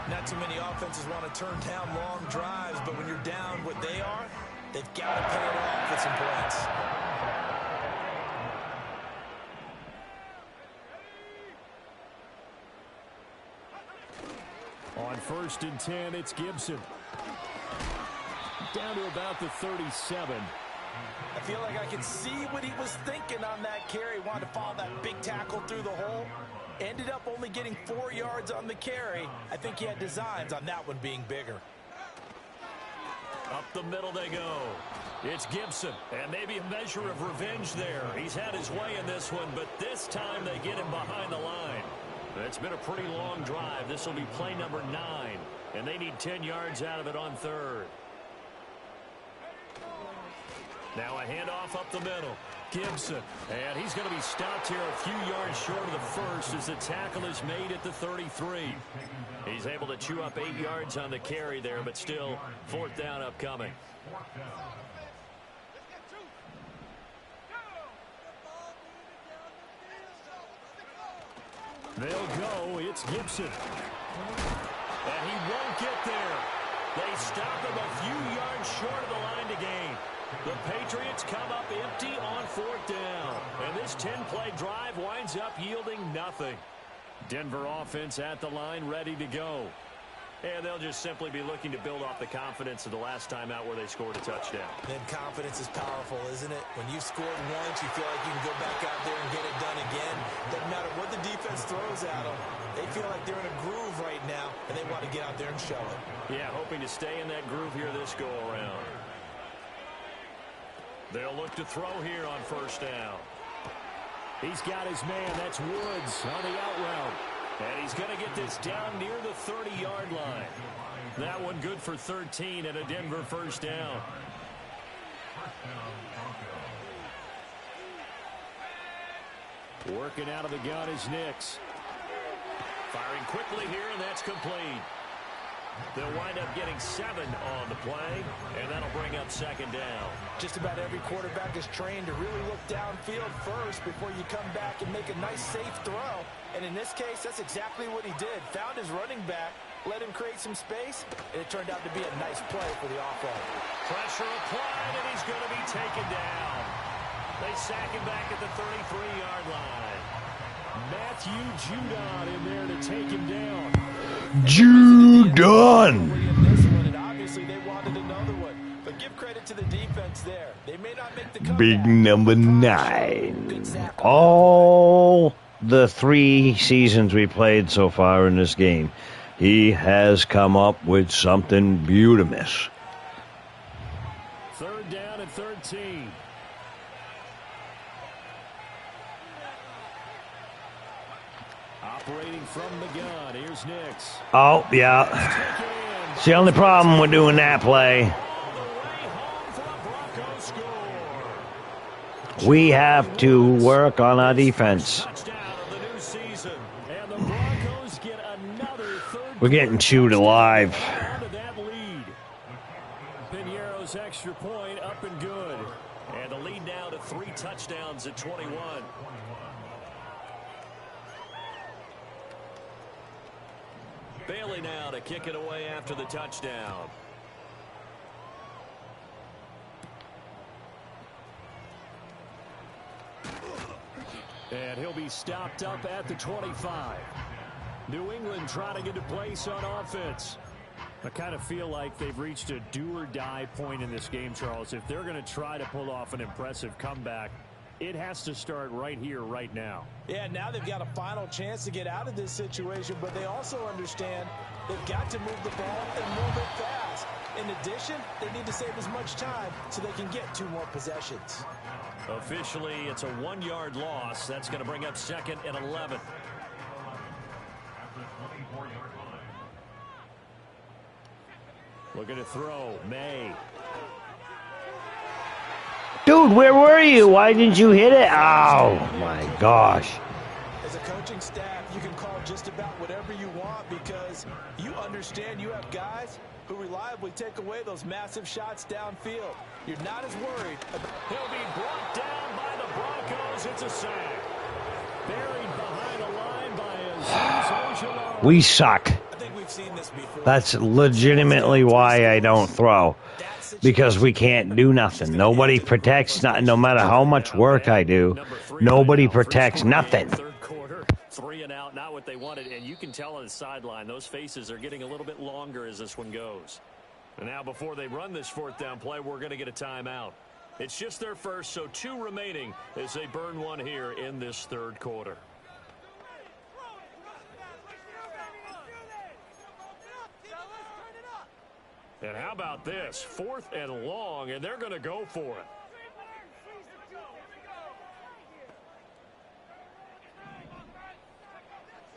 Not too many offenses want to turn down long drives, but when you're down what they are, they've got to pay it off with some points. On 1st and 10, it's Gibson. Down to about the 37. I feel like I can see what he was thinking on that carry. Wanted to follow that big tackle through the hole. Ended up only getting 4 yards on the carry. I think he had designs on that one being bigger. Up the middle they go. It's Gibson, and maybe a measure of revenge there. He's had his way in this one, but this time they get him behind the line. It's been a pretty long drive. This will be play number 9, and they need 10 yards out of it on 3rd. Now a handoff up the middle. Gibson, and he's going to be stopped here a few yards short of the first as the tackle is made at the 33. He's able to chew up 8 yards on the carry there, but still 4th down upcoming. They'll go. It's Gibson. And he won't get there. They stop him a few yards short of the line to gain. The Patriots come up empty on 4th down. And this 10-play drive winds up yielding nothing. Denver offense at the line, ready to go. And they'll just simply be looking to build off the confidence of the last time out where they scored a touchdown. Then confidence is powerful, isn't it? When you've scored once, you feel like you can go back out there and get it done again. Doesn't matter what the defense throws at them. They feel like they're in a groove right now, and they want to get out there and show it. Yeah, hoping to stay in that groove here this go-around. They'll look to throw here on 1st down. He's got his man. That's Woods on the out route. And he's going to get this down near the 30-yard line. That one good for 13 and a Denver 1st down. Working out of the gun is Nix. Firing quickly here, and that's complete. They'll wind up getting 7 on the play, and that'll bring up 2nd down. Just about every quarterback is trained to really look downfield first before you come back and make a nice, safe throw. And in this case, that's exactly what he did. Found his running back, let him create some space, and it turned out to be a nice play for the offense. Pressure applied, and he's going to be taken down. They sack him back at the 33-yard line. Matthew Judon in there to take him down. Judon! Obviously, they wanted another one. But give credit to the defense there. They may not make the comeback. Big number 9. All the 3 seasons we played so far in this game, he has come up with something beautiful. 3rd down and 13. Operating from the gun, here's Nix. Oh, yeah. It's the only problem with doing that play. We have to work on our defense. We're getting chewed alive. Piñeiro's extra point up and good. And the lead now to 3 touchdowns at 21. Bailey now to kick it away after the touchdown. And he'll be stopped up at the 25. New England trying to get a place on offense. I kind of feel like they've reached a do-or-die point in this game, Charles. If they're going to try to pull off an impressive comeback, it has to start right here, right now. Yeah, now they've got a final chance to get out of this situation, but they also understand they've got to move the ball and move it fast. In addition, they need to save as much time so they can get 2 more possessions. Officially, it's a 1-yard loss. That's going to bring up 2nd and 11. Looking to throw. May. Dude, where were you? Why didn't you hit it? Oh, my gosh. As a coaching staff, you can call just about whatever you want because you understand you have guys who reliably take away those massive shots downfield. You're not as worried about... He'll be brought down by the Broncos. It's a sack. Buried behind the line by Azeez Ojulari. We suck. I think we've seen this before. That's legitimately why I don't throw. Because we can't do nothing. Nobody protects, no matter how much work I do, nobody protects nothing. Third quarter, 3 and out, not what they wanted. And you can tell on the sideline, those faces are getting a little bit longer as this one goes. And now before they run this 4th down play, we're going to get a timeout. It's just their first, so 2 remaining as they burn 1 here in this 3rd quarter. And how about this? 4th and long, and they're going to go for it.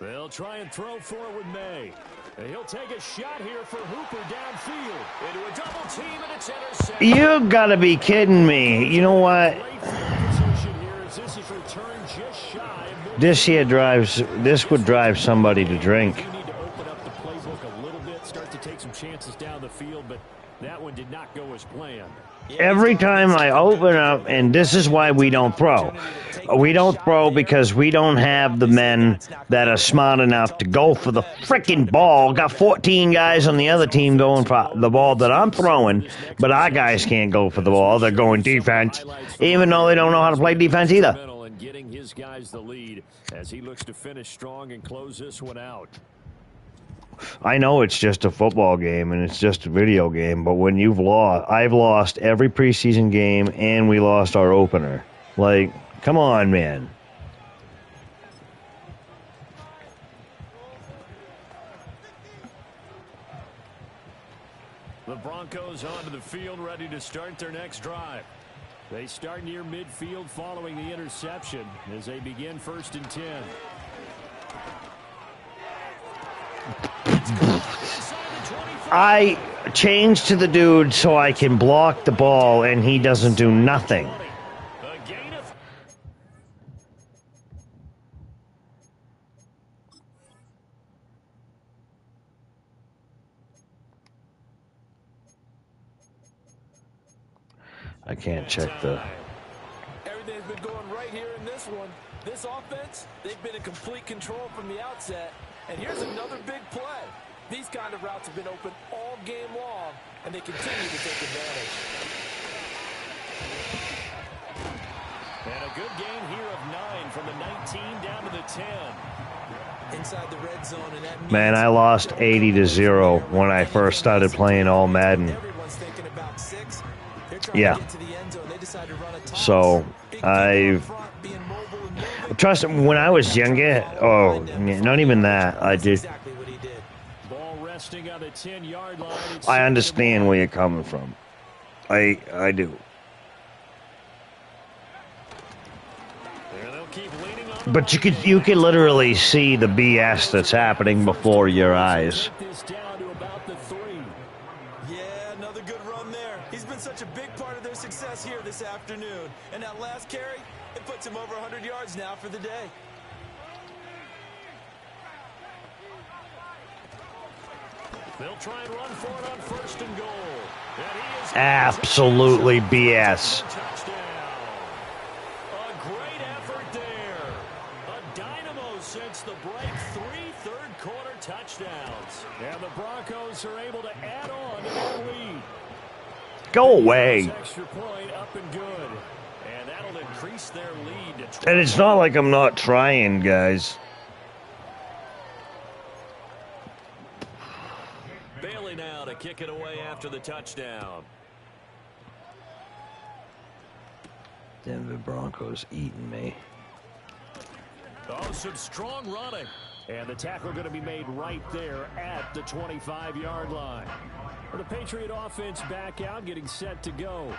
They'll try and throw for it with May. And he'll take a shot here for Hooper downfield. Into a double team, and it's intercepted. You gotta be kidding me. You know what? This would drive somebody to drink. You need to open up the playbook a little bit, start to take some chances down the field, but that one did not go as planned. Every time I open up, and this is why we don't throw. We don't throw because we don't have the men that are smart enough to go for the freaking ball. Got 14 guys on the other team going for the ball that I'm throwing, but our guys can't go for the ball. They're going defense, even though they don't know how to play defense either. And getting his guys the lead as he looks to finish strong and close this one out. I know it's just a football game and it's just a video game, but when I've lost every preseason game and we lost our opener. Like, come on, man. The Broncos onto the field, ready to start their next drive. They start near midfield following the interception as they begin 1st and 10. I change to the dude so I can block the ball and he doesn't do nothing. I can't check the... Everything's been going right here in this one. This offense, they've been in complete control from the outset. And here's another big play. These kind of routes have been open all game long, and they continue to take advantage. And a good gain here of 9 from the 19 down to the 10. Inside the red zone, and that means Man, I lost 80-0 when I first started playing all Madden. everyone's thinking about 6. They're trying Yeah. to get to the end zone. They decide to run a toss. So, Big people I've... in front, being mobile and moving. Trust me, when I was younger, not even that, I did... Exactly what he did. Ball resting on the 10-yard line. It's I understand where you're coming from. I do. There, they'll keep leaning on the But you could literally see the BS that's happening before your eyes. Get this down to about the 3. Yeah, another good run there. He's been such a big part of their success here this afternoon. And that last carry, it puts him over 100 yards now for the day. They'll try and run for it on 1st and goal. And he is Absolutely BS. touchdown. A great effort there. A dynamo since the break. 3 third-quarter touchdowns. And the Broncos are able to add on to their lead. Go away. Extra point up and good. And that'll increase their lead. And it's not like I'm not trying, guys. Bailey now to kick it away after the touchdown. Denver Broncos eating me. Oh, some strong running. And the tackle going to be made right there at the 25-yard line. The Patriot offense back out, getting set to go.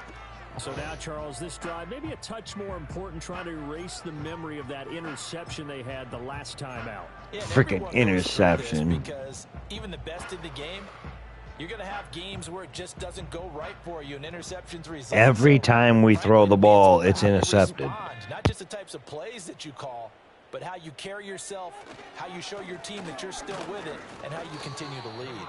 So now, Charles, this drive maybe a touch more important, trying to erase the memory of that interception they had the last time out. Yeah, and Freaking everyone goes through this interception. Because even the best in the game, you're going to have games where it just doesn't go right for you, and interceptions result. Every time we throw the ball, it's intercepted. Not just the types of plays that you call, but how you carry yourself, how you show your team that you're still with it, and how you continue to lead.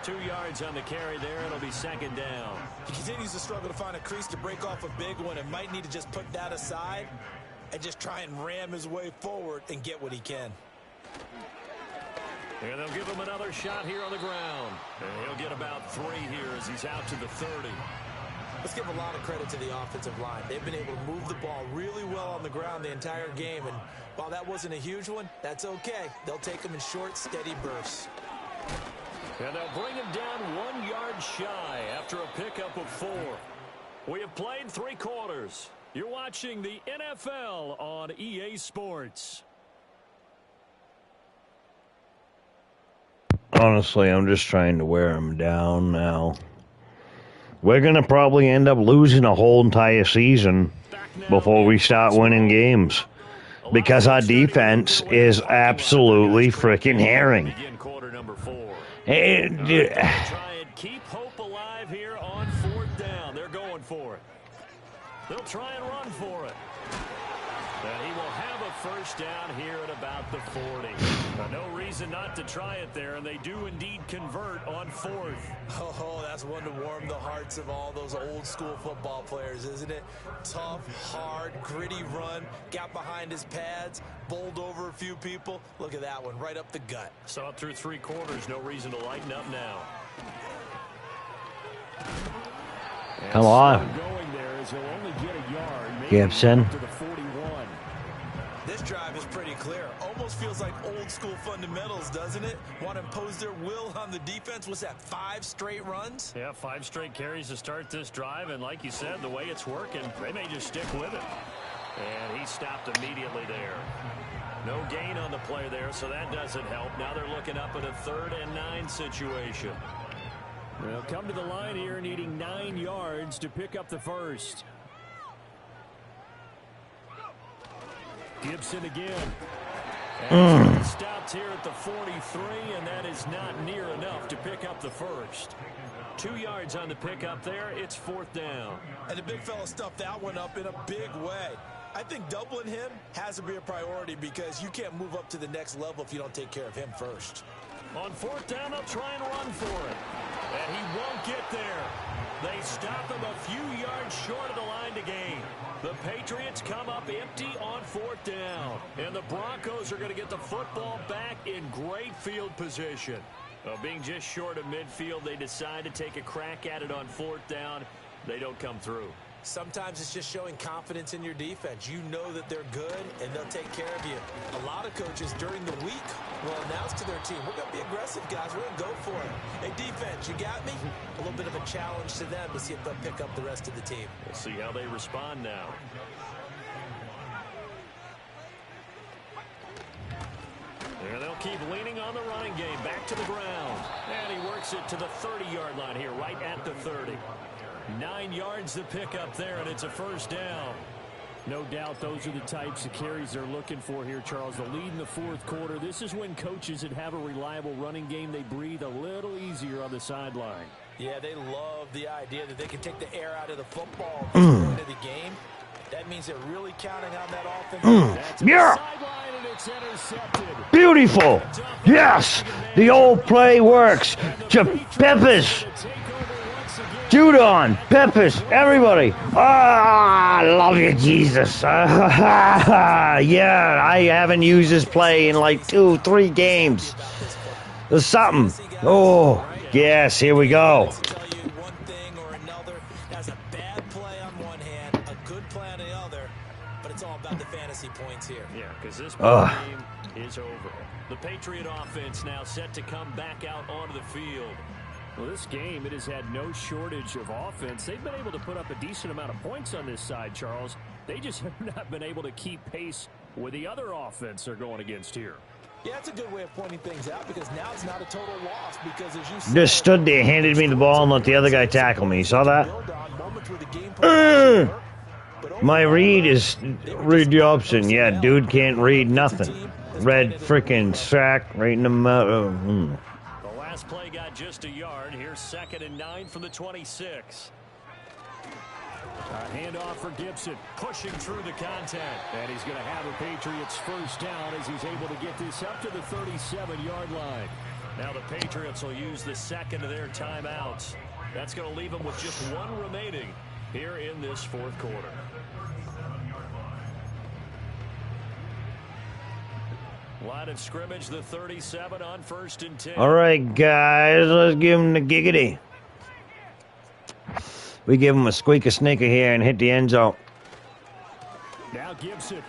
2 yards on the carry there. It'll be 2nd down. He continues to struggle to find a crease to break off a big one and might need to just put that aside and just try and ram his way forward and get what he can. And they'll give him another shot here on the ground. And he'll get about 3 here as he's out to the 30. Let's give a lot of credit to the offensive line. They've been able to move the ball really well on the ground the entire game. And while that wasn't a huge one, that's okay. They'll take them in short, steady bursts. And they'll bring him down 1 yard shy after a pickup of 4. We have played 3 quarters. You're watching the NFL on EA Sports. Honestly, I'm just trying to wear him down now. We're going to probably end up losing a whole entire season before we start winning games. Because our defense is absolutely freaking herring. Begin quarter number 4. And, Try and keep hope alive here on 4th down. They're going for it. They'll try and run for it. And he will have a first down here at about the 40. No reason not to try it there, and they do indeed convert on 4th. Oh, that's one to warm the hearts of all those old school football players, isn't it? Tough, hard, gritty run, got behind his pads, bowled over a few people. Look at that one, right up the gut. Saw it through 3 quarters, no reason to lighten up now. Come on. Going there as he'll only get a yard, Gibson. to the 41. This drive is pretty clear. Almost feels like old school fundamentals, doesn't it? Want to impose their will on the defense. Was that 5 straight runs? Yeah, 5 straight carries to start this drive, and like you said, the way it's working, they may just stick with it. And he stopped immediately there. No gain on the play there, so that doesn't help. Now they're looking up at a 3rd and 9 situation. They'll come to the line here needing 9 yards to pick up the first. Gibson again. And stopped here at the 43, and that is not near enough to pick up the first. 2 yards on the pickup there. It's 4th down. And the big fella stuffed that one up in a big way. I think doubling him has to be a priority because you can't move up to the next level if you don't take care of him first. On 4th down, they'll try and run for it. And he won't get there. They stop him a few yards short of the line to gain. The Patriots come up empty on 4th down. And the Broncos are going to get the football back in great field position. Being just short of midfield, they decide to take a crack at it on 4th down. They don't come through. Sometimes it's just showing confidence in your defense. You know that they're good, and they'll take care of you. A lot of coaches during the week will announce to their team, we're going to be aggressive, guys. We're going to go for it. Hey, defense, you got me? A little bit of a challenge to them to see if they'll pick up the rest of the team. We'll see how they respond now. And they'll keep leaning on the running game. Back to the ground. And he works it to the 30-yard line here, right at the 30. 9 yards to pick up there, and it's a first down. No doubt those are the types of carries they're looking for here, Charles. The lead in the 4th quarter. This is when coaches that have a reliable running game, they breathe a little easier on the sideline. Yeah, they love the idea that they can take the air out of the football into the game. That means they're really counting on that offense. Yeah. Sideline, and it's intercepted. Beautiful. Yes. The old play works. Peppers. Judon, Peppers, everybody. I love you, Jesus. Yeah, I haven't used this play in like 2-3 games. There's something. Oh, yes, here we go. Tell you one thing or another. That's a bad play on one hand, a good play on the other, but it's all about the fantasy points here. Yeah, because this game is over. The Patriot offense now set to come back out onto the field. Well, this game, it has had no shortage of offense. They've been able to put up a decent amount of points on this side, Charles. They just have not been able to keep pace with the other offense they're going against here. Yeah, that's a good way of pointing things out because now it's not a total loss because as you said, Just stood there, handed me the ball, and let the other guy tackle me. You saw that? My read is Reed Jobson. Yeah, dude can't read nothing. Red freaking sack right in the mouth. The last play got just a yard. Here's 2nd and 9 from the 26. A handoff for Gibson, pushing through the contact. And he's going to have a Patriots first down as he's able to get this up to the 37-yard line. Now the Patriots will use the 2nd of their timeouts. That's going to leave them with just 1 remaining here in this 4th quarter. Line of scrimmage, the 37 on 1st and 10. All right, guys, let's give him the giggity. We give him a squeaker sneaker here and hit the end zone. Now Gibson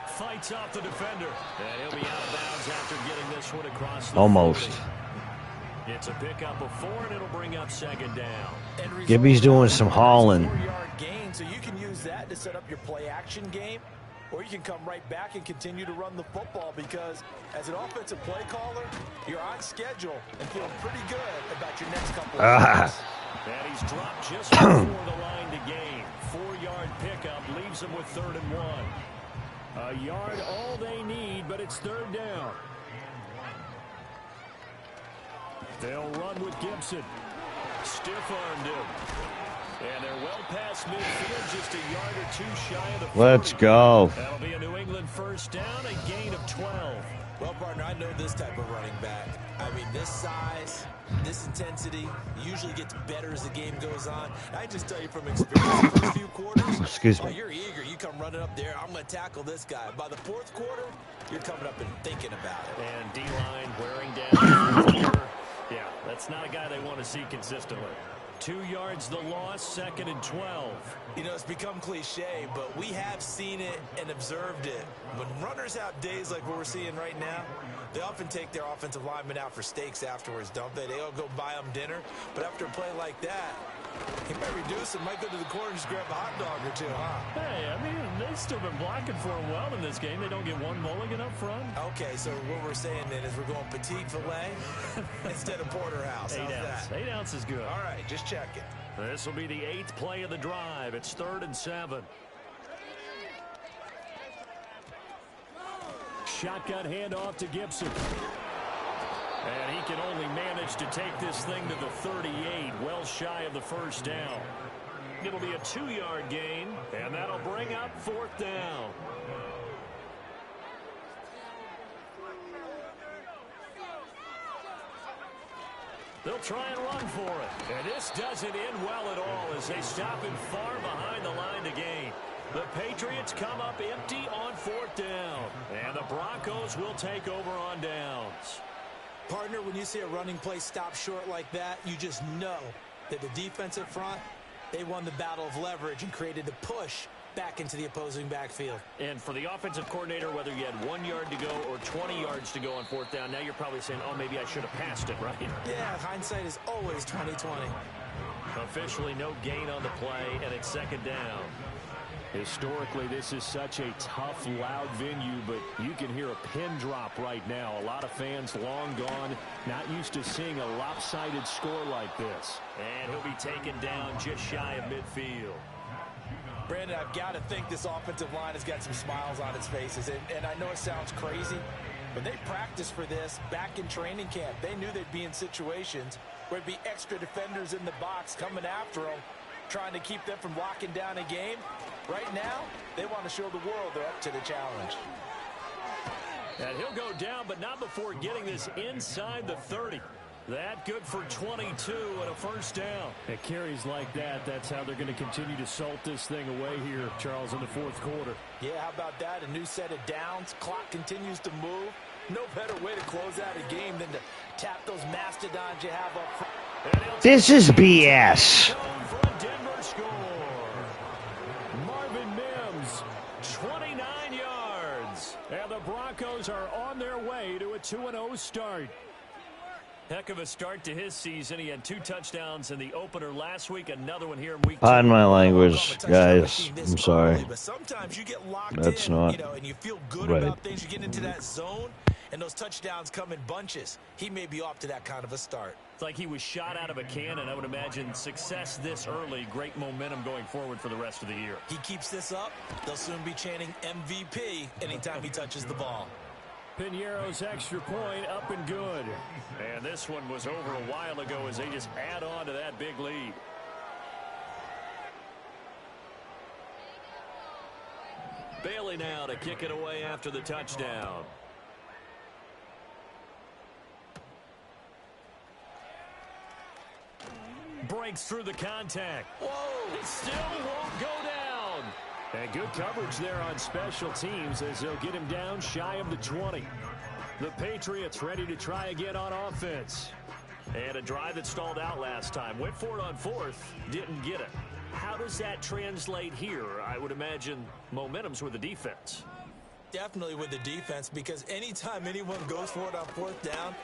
fights off the defender. And he'll be out of bounds after getting this one across the Almost. 40. It's a pickup of 4, and it'll bring up 2nd down. Gibby's doing some hauling. 4-yard gain, so you can use that to set up your play action game. Or you can come right back and continue to run the football because as an offensive play caller, you're on schedule and feeling pretty good about your next couple of games. And he's dropped just before the line to gain. 4-yard pickup leaves him with 3rd and 1. A yard all they need, but it's 3rd down. They'll run with Gibson. Stiff-armed him. And they're well past midfield, just a yard or two shy of the 40. Let's go. That'll be a New England first down, a gain of 12. Well, partner, I know this type of running back. I mean, this size, this intensity usually gets better as the game goes on. I just tell you from experience, the first few quarters, Excuse me. you're eager. You come running up there, I'm going to tackle this guy. By the fourth quarter, you're coming up and thinking about it. And D-line wearing down. Yeah, that's not a guy they want to see consistently. 2 yards the loss, 2nd and 12. You know, it's become cliche, but we have seen it and observed it. When runners have days like what we're seeing right now, they often take their offensive linemen out for steaks afterwards, don't they? They all go buy them dinner. But after a play like that, he might reduce it, might go to the corner and just grab a hot dog or two, huh? Hey, I mean, they've still been blocking for him well in this game. They don't get one mulligan up front. Okay, so what we're saying then is we're going petite filet instead of porterhouse. How's that? 8 ounce is good. All right, just checking. This will be the 8th play of the drive. It's 3rd and 7. Shotgun handoff to Gibson. And he can only manage to take this thing to the 38, well shy of the first down. It'll be a 2-yard gain, and that'll bring up 4th down. They'll try and run for it. And this doesn't end well at all as they stop him far behind the line to gain. The Patriots come up empty on 4th down. And the Broncos will take over on downs. Partner, when you see a running play stop short like that, you just know that the defensive front, they won the battle of leverage and created the push back into the opposing backfield. And for the offensive coordinator, whether you had 1 yard to go or 20 yards to go on 4th down, now you're probably saying, oh, maybe I should have passed it, right? Yeah, hindsight is always 20/20. Officially no gain on the play, and it's 2nd down. Historically, this is such a tough, loud venue, but you can hear a pin drop right now. A lot of fans long gone, not used to seeing a lopsided score like this. And he'll be taken down just shy of midfield. Brandon, I've got to think this offensive line has got some smiles on its faces. And I know it sounds crazy, but they practiced for this back in training camp. They knew they'd be in situations where there'd be extra defenders in the box coming after them, trying to keep them from locking down a game. Right now, they want to show the world they're up to the challenge. And he'll go down, but not before getting this inside the 30. That good for 22 and a first down. At carries like that, that's how they're going to continue to salt this thing away here, Charles, in the 4th quarter. Yeah, how about that? A new set of downs. Clock continues to move. No better way to close out a game than to tap those mastodons you have up front. This is BS. For a Denver score. Marvin Mims, 29 yards. And the Broncos are on their way to a 2-0 start. Heck of a start to his season. He had 2 touchdowns in the opener last week, another one here in week 2. Pardon my language, guys. I'm sorry. But sometimes you get locked That's in, not you know, and you feel good right. about things. You get into that zone, and those touchdowns come in bunches. He may be off to that kind of a start. It's like he was shot out of a cannon. I would imagine success this early, great momentum going forward for the rest of the year. He keeps this up, they'll soon be chanting MVP anytime he touches the ball. Piñeiro's extra point up and good. And this one was over a while ago as they just add on to that big lead. Bailey now to kick it away after the touchdown. Breaks through the contact. Whoa! It still won't go down. And good coverage there on special teams as they'll get him down shy of the 20. The Patriots ready to try again on offense. And a drive that stalled out last time. Went for it on 4th, didn't get it. How does that translate here? I would imagine momentum's with the defense. Definitely with the defense, because anytime anyone goes for it on 4th down,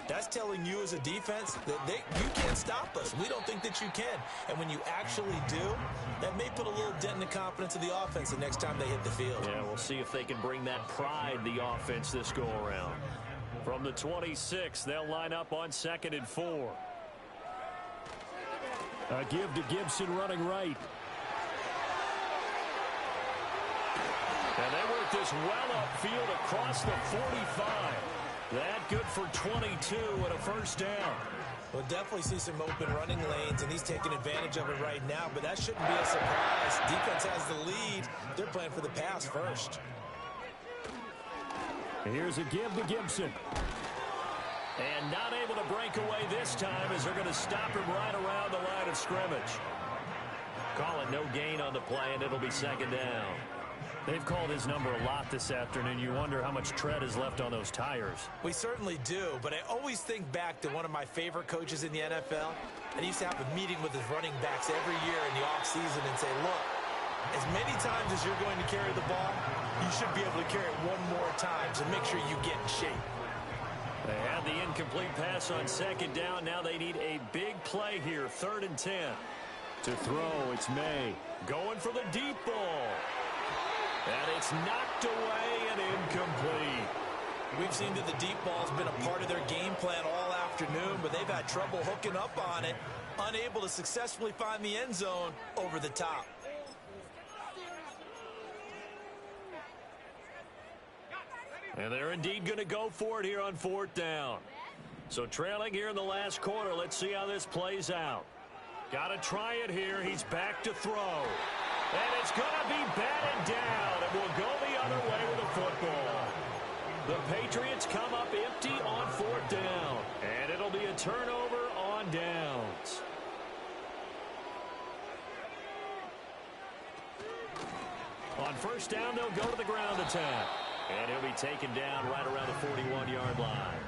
that's telling you as a defense that you can't stop us. We don't think that you can. And when you actually do, that may put a little dent in the confidence of the offense the next time they hit the field. Yeah, we'll see if they can bring that pride, the offense, this go-around. From the 26, they'll line up on 2nd and 4. A give to Gibson running right. And they work this well upfield across the 45. That good for 22 and a first down. We'll definitely see some open running lanes, and he's taking advantage of it right now, but that shouldn't be a surprise. Defense has the lead. They're playing for the pass first. Here's a give to Gibson. And not able to break away this time as they're going to stop him right around the line of scrimmage. Call it no gain on the play, and it'll be second down. They've called his number a lot this afternoon. You wonder how much tread is left on those tires. We certainly do, but I always think back to one of my favorite coaches in the NFL. And he used to have a meeting with his running backs every year in the offseason and say, look, as many times as you're going to carry the ball, you should be able to carry it one more time, so make sure you get in shape. They had the incomplete pass on second down. Now they need a big play here, 3rd and 10. To throw, it's May. Going for the deep ball. And it's knocked away and incomplete. We've seen that the deep ball's been a part of their game plan all afternoon, but they've had trouble hooking up on it, unable to successfully find the end zone over the top. And they're indeed going to go for it here on 4th down. So trailing here in the last quarter. Let's see how this plays out. Got to try it here. He's back to throw. And it's going to be batted down. And we'll go the other way with the football. The Patriots come up empty on 4th down. And it'll be a turnover on downs. On 1st down, they'll go to the ground attack. And he'll be taken down right around the 41-yard line.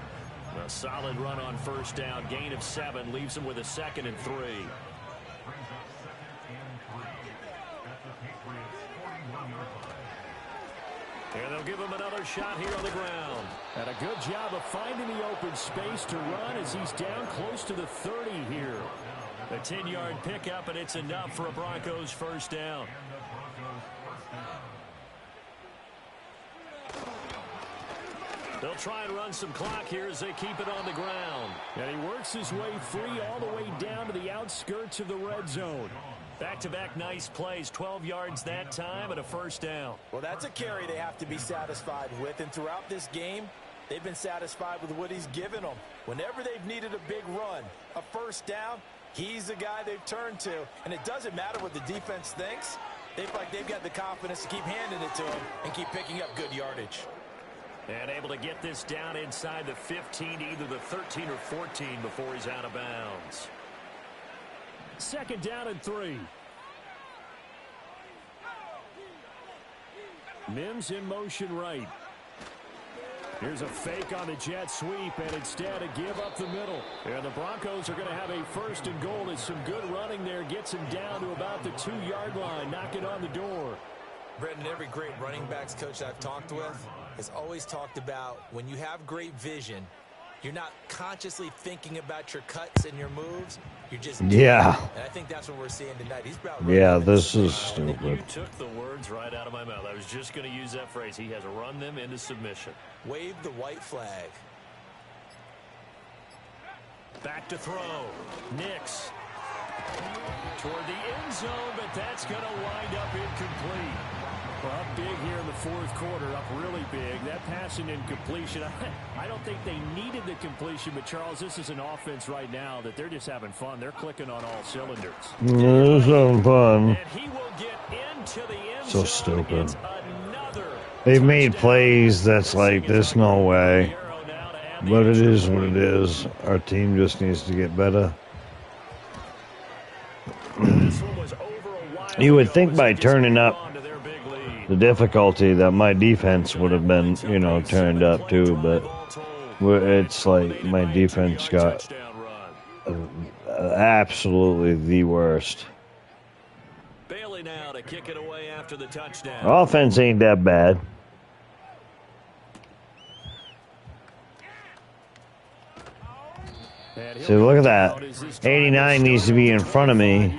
A solid run on 1st down. Gain of 7 leaves him with a 2nd and 3. And they'll give him another shot here on the ground. And a good job of finding the open space to run as he's down close to the 30 here. A 10-yard pickup, and it's enough for a Broncos 1st down. They'll try and run some clock here as they keep it on the ground. And he works his way free all the way down to the outskirts of the red zone. Back-to-back nice plays, 12 yards that time and a 1st down. Well, that's a carry they have to be satisfied with. And throughout this game, they've been satisfied with what he's given them. Whenever they've needed a big run, a 1st down, he's the guy they've turned to. And it doesn't matter what the defense thinks. They feel like they've got the confidence to keep handing it to him and keep picking up good yardage. And able to get this down inside the 15, either the 13 or 14 before he's out of bounds. 2nd down and 3. Mims in motion right. Here's a fake on the jet sweep, and instead a give up the middle. And the Broncos are going to have a 1st and goal as some good running there gets him down to about the 2-yard line, knocking on the door. Brendan, every great running backs coach I've talked with has always talked about when you have great vision, you're not consciously thinking about your cuts and your moves. You're just doing it. And I think that's what we're seeing tonight. He's brought this is stupid. You took the words right out of my mouth. I was just going to use that phrase. He has run them into submission. Wave the white flag. Back to throw. Nix. Toward the end zone, but that's going to wind up incomplete. Well, up big here in the 4th quarter, up really big. That passing incompletion, I don't think they needed the completion, but Charles, this is an offense right now that they're just having fun. They're clicking on all cylinders. They're having fun. And he will get into the end So zone. stupid. They've made plays that's like, there's no way. But it is what it is. Our team just needs to get better. You would think by turning up the difficulty that my defense would have been, turned up too, but it's like my defense got absolutely the worst. Bailey now to kick it away after the touchdown. Offense ain't that bad. See, look at that. 89 needs to be in front of me.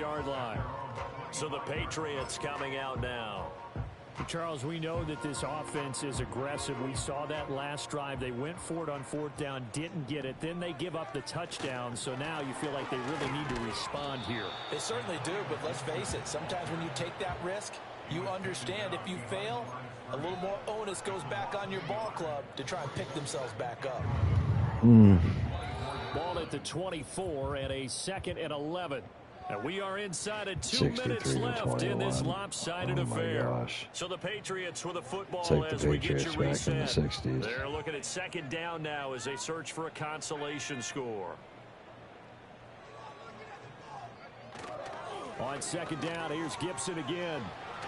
So the Patriots coming out now. Charles, we know that this offense is aggressive. We saw that last drive. They went for it on 4th down, didn't get it. Then they give up the touchdown. So now you feel like they really need to respond here. They certainly do, but let's face it. Sometimes when you take that risk, you understand if you fail, a little more onus goes back on your ball club to try and pick themselves back up. Ball at the 24 and a 2nd and 11. And we are inside of 2 minutes left in this lopsided affair. Gosh. So the Patriots with the football It's like as the we get Patriots you back in the reset. 60s. They're looking at 2nd down now as they search for a consolation score. On 2nd down, here's Gibson again.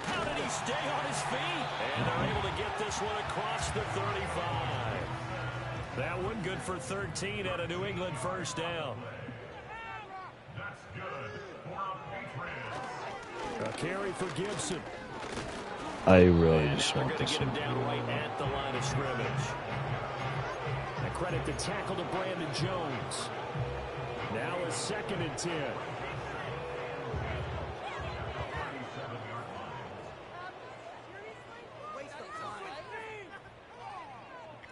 How did he stay on his feet? And they're able to get this one across the 35. That one good for 13 at a New England first down. A carry for Gibson. I really just They're want going to this get him one. down right at the line of scrimmage. And credit the tackle to Brandon Jones. Now a 2nd and 10.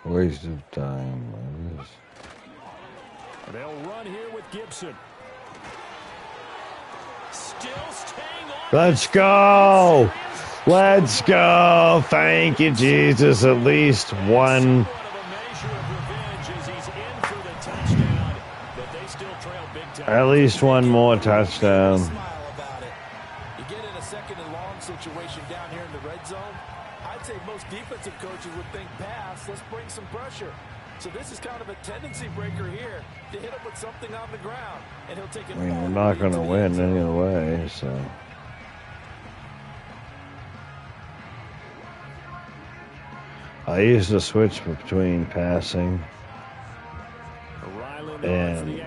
Waste of time. They'll run here with Gibson. Still staying on. Let's go. Let's go. Thank you, Jesus. At least one. At least one more touchdown. You get in a 2nd and long situation down here in the red zone. I'd say most defensive coaches would think pass. Let's bring some pressure. So this is kind of a tendency breaker here to hit him with something on the ground. And he'll take it. I mean, we're not going to win anyway, so. I used to switch between passing and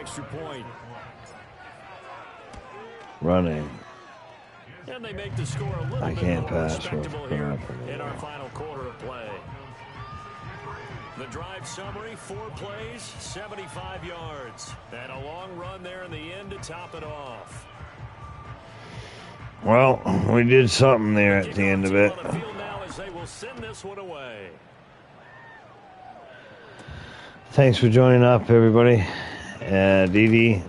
running. And they make the score a little I bit can't more pass respectable with here crap. in our final quarter of play. The drive summary, 4 plays, 75 yards. And a long run there in the end to top it off. Well, we did something there at the end of it. On the field now as they will send this one away. Thanks for joining up, everybody. Dee Dee.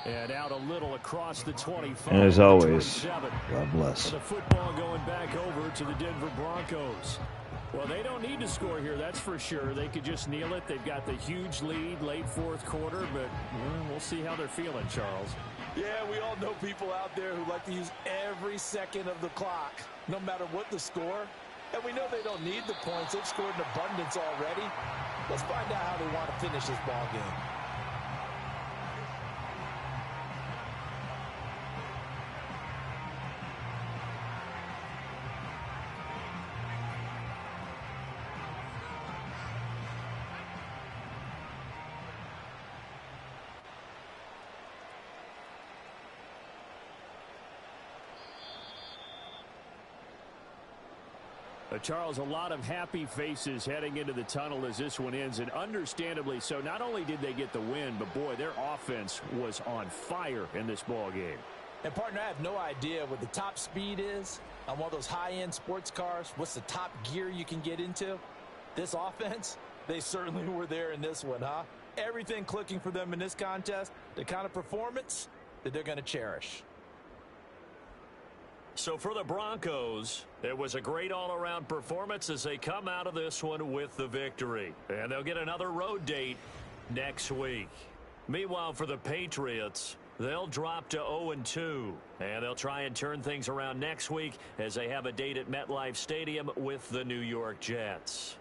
And out a little across the 25. And as always, God bless. And the football going back over to the Denver Broncos. Well, they don't need to score here, that's for sure. They could just kneel it. They've got the huge lead late 4th quarter, but we'll see how they're feeling, Charles. Yeah, we all know people out there who like to use every second of the clock, no matter what the score. And we know they don't need the points. They've scored in abundance already. Let's find out how they want to finish this ball game. Charles, a lot of happy faces heading into the tunnel as this one ends, and understandably so. Not only did they get the win, but boy, their offense was on fire in this ball game. And partner, I have no idea what the top speed is on one of those high-end sports cars. What's the top gear you can get into? This offense, they certainly were there in this one, huh? Everything clicking for them in this contest, the kind of performance that they're going to cherish. So for the Broncos, it was a great all-around performance as they come out of this one with the victory. And they'll get another road date next week. Meanwhile, for the Patriots, they'll drop to 0-2. And they'll try and turn things around next week as they have a date at MetLife Stadium with the New York Jets.